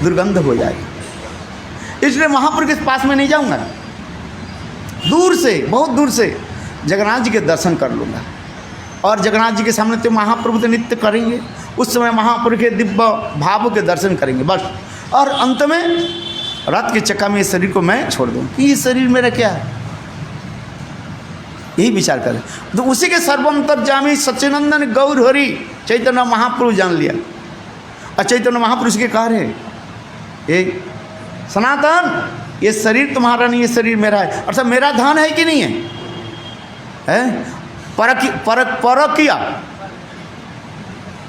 दुर्गंध हो जाएगा। इसलिए महाप्रभु के पास में नहीं जाऊंगा, दूर से, बहुत दूर से जगन्नाथ जी के दर्शन कर लूँगा, और जगन्नाथ जी के सामने तो महाप्रभु तो नित्य करेंगे, उस समय महाप्रभु के दिव्य भावों के दर्शन करेंगे बस, और अंत में रथ के चक्का में इस शरीर को मैं छोड़ दूँ कि ये शरीर मेरा क्या है, यही विचार करें। तो उसी के सर्वम तब जामी सच्चिनंदन गौर हरि चैतन्य महापुरुष जान लिया, और चैतन्य महापुरुष के कह रहे ये सनातन, ये शरीर तुम्हारा नहीं, ये शरीर मेरा है, अर्थात मेरा धन है कि नहीं है?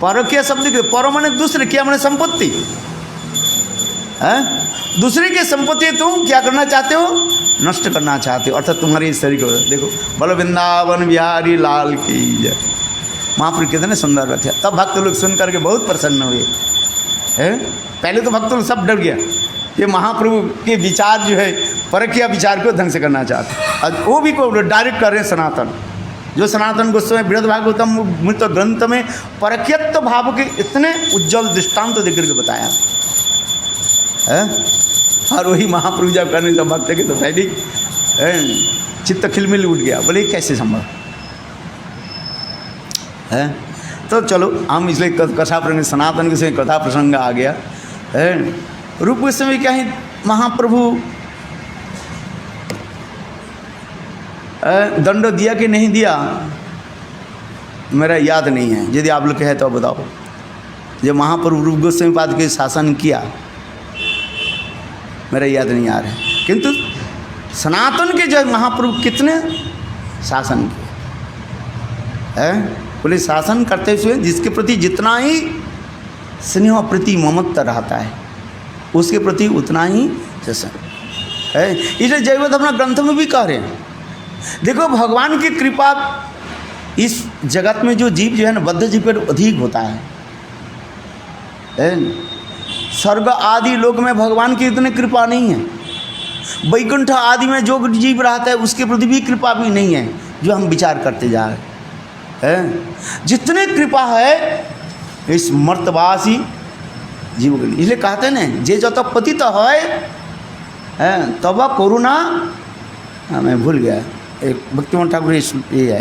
परकिया शब्द के पर माने दूसरे, क्या माने संपत्ति है, दूसरे की संपत्ति तुम क्या करना चाहते हो? नष्ट करना चाहते हो, अर्थात तुम्हारे शरीर को देखो। बोलो वृंदावन बिहारी लाल की जय। महाप्रभु कितने सुंदर रथे, तब भक्त लोग सुन करके बहुत प्रसन्न हुए पहले तो भक्त लोग सब डर गया, ये महाप्रभु के विचार जो है परकिया विचार को ढंग से करना चाहते, और वो भी को डायरेक्ट कर रहे हैं सनातन, जो सनातन गोस्वामी बृहद भागवतम मृत ग्रंथ में परकियत्व भाव के इतने उज्जवल दृष्टांत तो देकर के बताया है। और वही महाप्रभु जब करने से भक्त के तो पहले चित्त खिलमिल उठ गया, बोले कैसे संभव है? तो चलो हम इसलिए कथा प्रसंग, सनातन के कथा प्रसंग आ गया है। रूप गोस्वामी क्या है, महाप्रभु दंड दिया कि नहीं दिया मेरा याद नहीं है, यदि आप लोग कहे तो बताओ। जब महाप्रभु रूप गोस्वामी पाद के शासन किया मेरा याद नहीं आ रहा है, किंतु सनातन के जब महाप्रभु कितने शासन किए हैं, बोले शासन करते हुए जिसके प्रति जितना ही स्नेह प्रति ममत्व रहता है उसके प्रति उतना ही दर्शन है। इसलिए जयवत अपना ग्रंथ में भी कह रहे हैं, देखो भगवान की कृपा इस जगत में जो जीव जो है ना, बद्ध जीव पर अधिक होता है। स्वर्ग आदि लोक में भगवान की इतनी कृपा नहीं है, वैकुंठ आदि में जो जीव रहता है उसके प्रति भी कृपा भी नहीं है, जो हम विचार करते जा रहे हैं। जितने कृपा है इस मर्तवासी जीव के लिए, इसलिए कहते हैं ना, जे जो तक पतित है तब करुणा, मैं भूल गया, एक भक्तिमोहन ठाकुर ये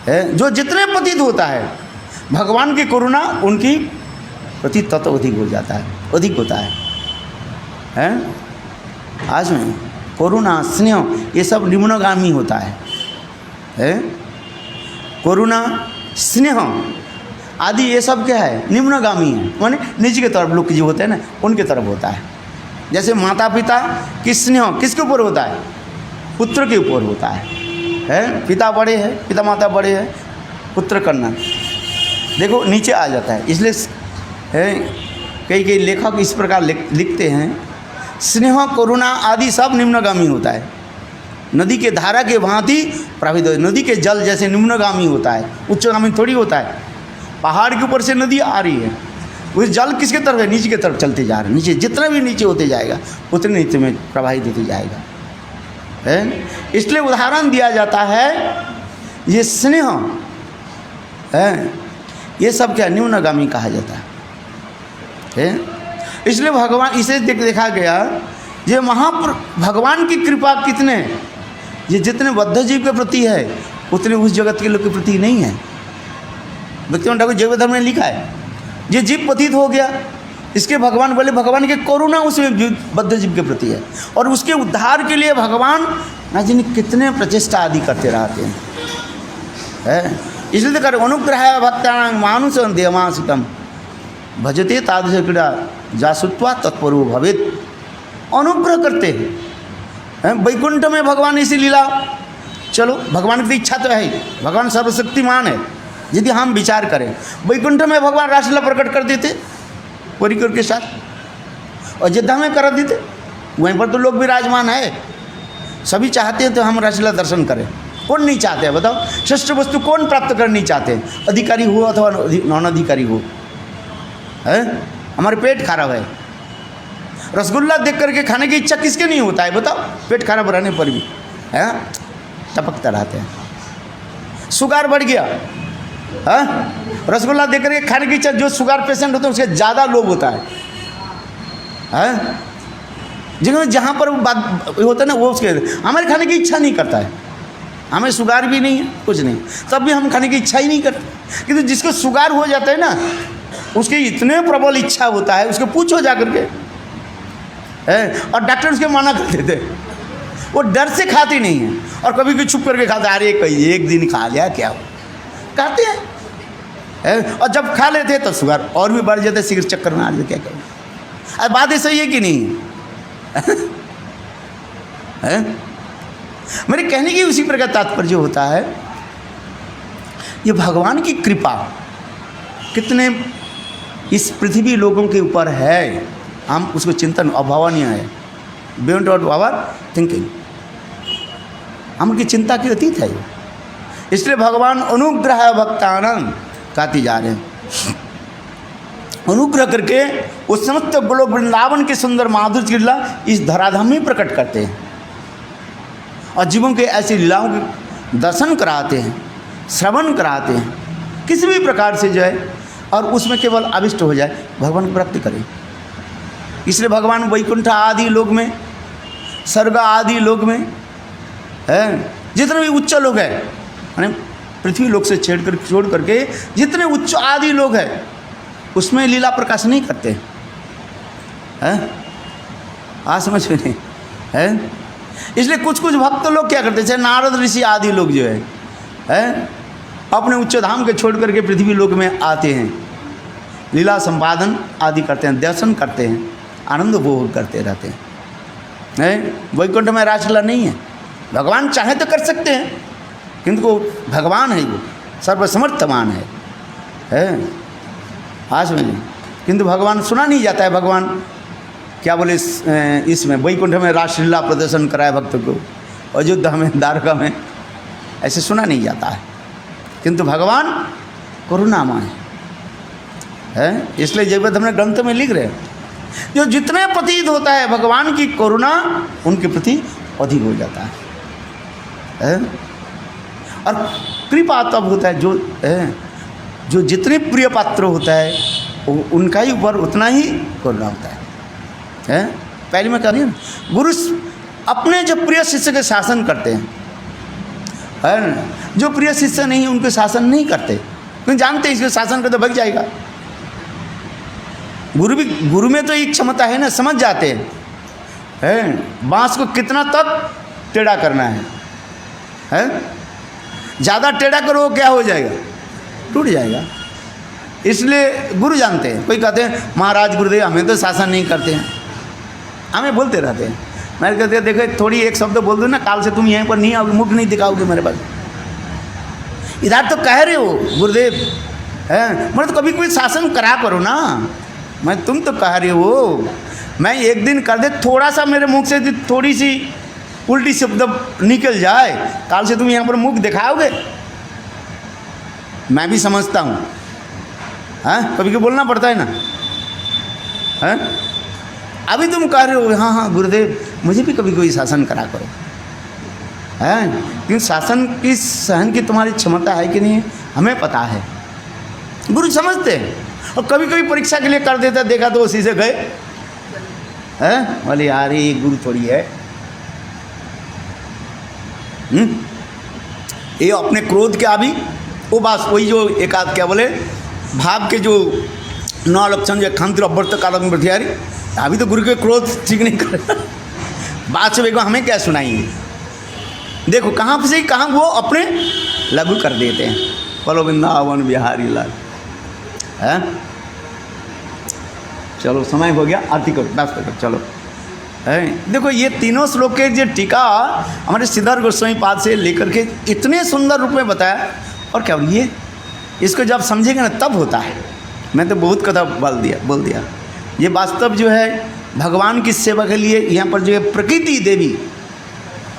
है, जो जितने पतित होता है भगवान की करुणा उनकी प्रति तत्व अधिक हो जाता है, अधिक होता है। आज में करुणा स्नेह ये सब निम्नगामी होता है। करुणा स्नेह आदि ये सब क्या है, निम्नगामी है, माने नीचे के तरफ लोग जो होते हैं ना उनके तरफ होता है। जैसे माता पिता की स्नेह किसके ऊपर होता है, पुत्र के ऊपर होता है। पिता बड़े हैं, पिता माता बड़े हैं, पुत्र करना देखो नीचे आ जाता है। इसलिए कई लेखक इस प्रकार लिखते हैं, स्नेह करुणा आदि सब निम्नगामी होता है, नदी के धारा के भांति प्रवाहित हो। नदी के जल जैसे निम्नगामी होता है, उच्चगामी थोड़ी होता है। पहाड़ के ऊपर से नदी आ रही है, उस जल किसके तरफ है, नीचे की तरफ चलते जा रहे हैं। नीचे जितना भी नीचे होते जाएगा उतने नीचे में प्रवाहित होते जाएगा, है। इसलिए उदाहरण दिया जाता है, ये स्नेह है, ये सब क्या निम्नगामी कहा जाता है। इसलिए भगवान इसे देखा गया, ये भगवान की कृपा कितने, ये जितने बद्ध जीव के प्रति है उतने उस जगत के लोग के प्रति नहीं है। भक्तिमोहन ठाकुर जैव धर्म ने लिखा है, ये जीव पतित हो गया, इसके भगवान बोले भगवान की करुणा उसमें बद्ध जीव के प्रति है, और उसके उद्धार के लिए भगवान ना जाने कितने प्रचेष्टा आदि करते रहते हैं। इसलिए तो कर अनुग्रह भक्तानां मानुष देवांशितम भजते तादृश क्रीड़ा जासुत्वा तत्परो भवेत। अनुग्रह करते हैं। वैकुंठ में भगवान इसी लीला, चलो भगवान की इच्छा तो है, भगवान सर्वशक्तिमान है। यदि हम विचार करें, वैकुंठ में भगवान रासलीला प्रकट कर देते परिकर के साथ, अयोध्या में कर देते, वहीं पर तो लोग विराजमान है, सभी चाहते हैं तो हम रासलीला दर्शन करें। कौन नहीं चाहते हैं बताओ, श्रेष्ठ वस्तु कौन प्राप्त करनी चाहते हैं, अधिकारी हो अथवा नॉन अधिकारी हो, है। हमारे पेट खराब है, रसगुल्ला देख करके खाने की इच्छा किसके नहीं होता है बताओ, पेट खराब रहने पर भी है टपकता रहते हैं। शुगर बढ़ गया, है, रसगुल्ला देख करके खाने की इच्छा, जो शुगर पेशेंट होता है उसके ज़्यादा लोभ होता है। जहाँ पर बात होता है ना, वो उसके हमारे खाने की इच्छा नहीं करता है, हमें शुगर भी नहीं है कुछ नहीं, तब भी हम खाने की इच्छा ही नहीं करते। किंतु जिसको शुगर हो जाता है ना, उसकी इतने प्रबल इच्छा होता है, उसको पूछो जा करके, और डॉक्टर उसके मना कर देते, वो डर से खाती नहीं है, और कभी भी छुप करके खाता, अरे कहीं एक दिन खा लिया क्या हो कहते हैं। और जब खा लेते तो शुगर और भी बढ़ जाते, सिगरेट चक्कर में आ जाते, क्या करें। अरे बात ऐसा ही है कि नहीं है? मेरे कहने की उसी प्रकार तात्पर्य होता है, ये भगवान की कृपा कितने इस पृथ्वी लोगों के ऊपर है, हम उसको चिंतन अभावनीय है, बियॉन्ड आवर थिंकिंग, हम उनकी चिंता के अतीत है। इसलिए भगवान अनुग्रह भक्तानां कहते जा रहे हैं, अनुग्रह करके उस समस्त गोलोक वृंदावन के सुंदर माधुर्य की लीला इस धराधाम में प्रकट करते हैं, और जीवों के ऐसी लीलाओं के दर्शन कराते हैं, श्रवण कराते हैं, किसी भी प्रकार से जो है, और उसमें केवल अभिष्ट हो जाए, भगवान की प्राप्ति करें। इसलिए भगवान वैकुंठ आदि लोक में, स्वर्ग आदि लोक में है, जितने भी उच्च लोग हैं, माने पृथ्वी लोक से छोड़ करके जितने उच्च आदि लोग हैं, उसमें लीला प्रकाश नहीं करते हैं। आज समझ में नहीं है। इसलिए कुछ कुछ भक्त लोग क्या करते हैं, नारद ऋषि आदि लोग जो है अपने उच्च धाम के छोड़ करके पृथ्वी लोक में आते हैं, लीला संपादन आदि करते हैं, दर्शन करते हैं, आनंद उपभोग करते रहते हैं। वैकुंठ में रासलीला नहीं है, भगवान चाहे तो कर सकते हैं, किंतु भगवान है, वो सर्वसमर्थमान है। आज में नहीं, किंतु भगवान सुना नहीं जाता है, भगवान क्या बोले इसमें वैकुंठ में रासलीला प्रदर्शन कराया भक्त को, अयोध्या में, द्वारका में, ऐसे सुना नहीं जाता है। किंतु भगवान करुणामय है, इसलिए जगत हमने ग्रंथ में लिख रहे हैं, जो जितने प्रतीत होता है भगवान की करुणा उनके प्रति अधिक हो जाता है? और कृपा तब होता है जो जितने प्रिय पात्र होता है उनका ही ऊपर उतना ही करुणा होता है? पहले मैं कह रही हूँ, गुरु अपने जो प्रिय शिष्य के शासन करते हैं, है, जो प्रिय शिष्य नहीं उनके शासन नहीं करते, क्योंकि जानते इसके शासन करते भग जाएगा। गुरु में तो एक क्षमता है ना, समझ जाते हैं बांस को कितना तक टेढ़ा करना है? ज़्यादा टेढ़ा करो क्या हो जाएगा? टूट जाएगा। इसलिए गुरु जानते हैं। कोई कहते हैं महाराज गुरुदेव हमें तो शासन नहीं करते हैं, हमें बोलते रहते हैं। मैं कहते हैं देखो थोड़ी एक शब्द बोल दो ना, काल से तुम यहीं पर नहीं आओगे, मुख नहीं दिखाओगे मेरे पास। इधर तो कह रहे हो गुरुदेव मतलब तो कभी कोई शासन करा करो ना। मैं तुम तो कह रहे हो, मैं एक दिन कर दे थोड़ा सा मेरे मुख से थोड़ी सी उल्टी शब्द निकल जाए, काल से तुम यहाँ पर मुख दिखाओगे? मैं भी समझता हूँ, कभी कभी बोलना पड़ता है ना। अभी तुम कह रहे हो हाँ हाँ गुरुदेव मुझे भी कभी कोई शासन करा करो, क्योंकि शासन की सहन की तुम्हारी क्षमता है कि नहीं हमें पता है। गुरु समझते हैं, और कभी कभी परीक्षा के लिए कर देता, देखा तो उसी से गए बोले यार ये गुरु थोड़ी है। ये अपने क्रोध के अभी वो बात वही जो एक आध क्या बोले भाव के जो 9 लक्षण जो खांति अभ्यर्थ कालम प्रतिहारी, अभी तो गुरु के क्रोध ठीक नहीं कर बात से देखो हमें क्या सुनाएंगे। देखो कहाँ से कहाँ वो अपने लागू कर देते हैं। बोलो वृंदावन बिहारी लाल है। चलो समय हो गया, आरती करो, बस करो, चलो है। देखो ये तीनों श्लोक के जो टीका हमारे सिद्धार्थ गोस्वामी पाद से लेकर के इतने सुंदर रूप में बताया, और क्या ये इसको जब समझेंगे ना तब होता है। मैं तो बहुत कथा बोल दिया। ये वास्तव जो है भगवान की सेवा के लिए यहाँ पर जो है प्रकृति देवी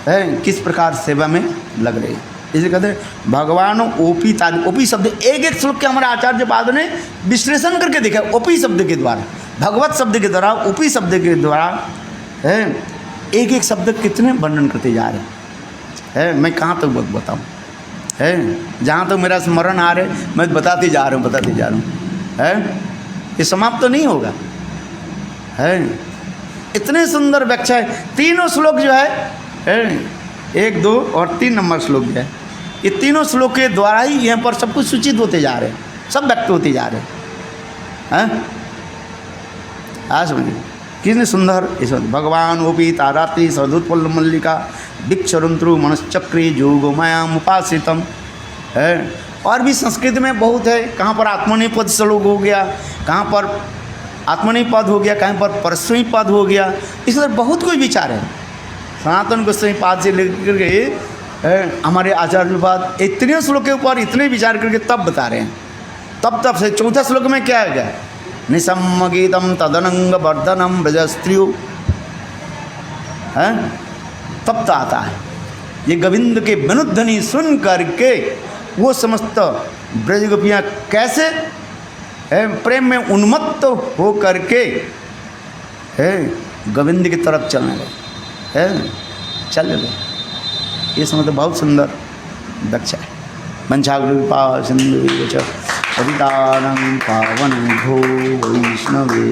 है किस प्रकार सेवा में लग रही है। इसे कहते हैं भगवान ओपी तादि। ओपी शब्द एक एक श्लोक के हमारे आचार्य पाद ने विश्लेषण करके देखा। ओपी शब्द के द्वारा, भगवत शब्द के द्वारा, ओपी शब्द के द्वारा है एक एक शब्द कितने वर्णन करते जा रहे हैं। मैं कहाँ तक बताऊँ है, जहाँ तक मेरा स्मरण आ रहे मैं बताते जा रहा हूँ है। ये समाप्त तो नहीं होगा है। इतने सुंदर व्याख्या है। तीनों श्लोक जो है 1, 2 और 3 नंबर श्लोक जो है, ये तीनों श्लोक के द्वारा ही यहाँ पर सब कुछ सूचित होते जा रहे हैं, सब व्यक्त होते जा रहे हैं। आज समझिए कितने सुंदर इस भगवान ओपी तारात्रि सदुत्पल्ल मल्लिका दीक्षरंत्रु मनश्चक्री जोगमायाम उपासितम है। और भी संस्कृत में बहुत है, कहाँ पर आत्मनेपद श्लोक हो गया, कहाँ पर आत्मनेपद हो गया, कहाँ पर परस्वी पद हो गया। इस तरह बहुत कोई विचार है। सनातन गोस्वामी पाद से लेकर के हमारे आचार्य पाद इतने श्लोक के ऊपर इतने विचार करके तब बता रहे हैं। तब से चौथा श्लोक में क्या है, निसम्म गीतम तदनंग वर्धनम ब्रजस्त्रियो है। तब तो आता है ये गोविंद के विनुध्वनि सुन करके वो समस्त ब्रज गोपियाँ कैसे प्रेम में उन्मत्त हो करके गोविंद की तरफ चलने लगे चल गए। ये समझ बहुत सुंदर दक्षा है। वंशाग्रुपा सिंधु पतितानं पावन भो वैष्णवे।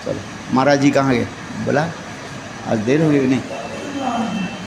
चलो महाराज जी कहाँ गए? बोला आज देर हो गई कि नहीं?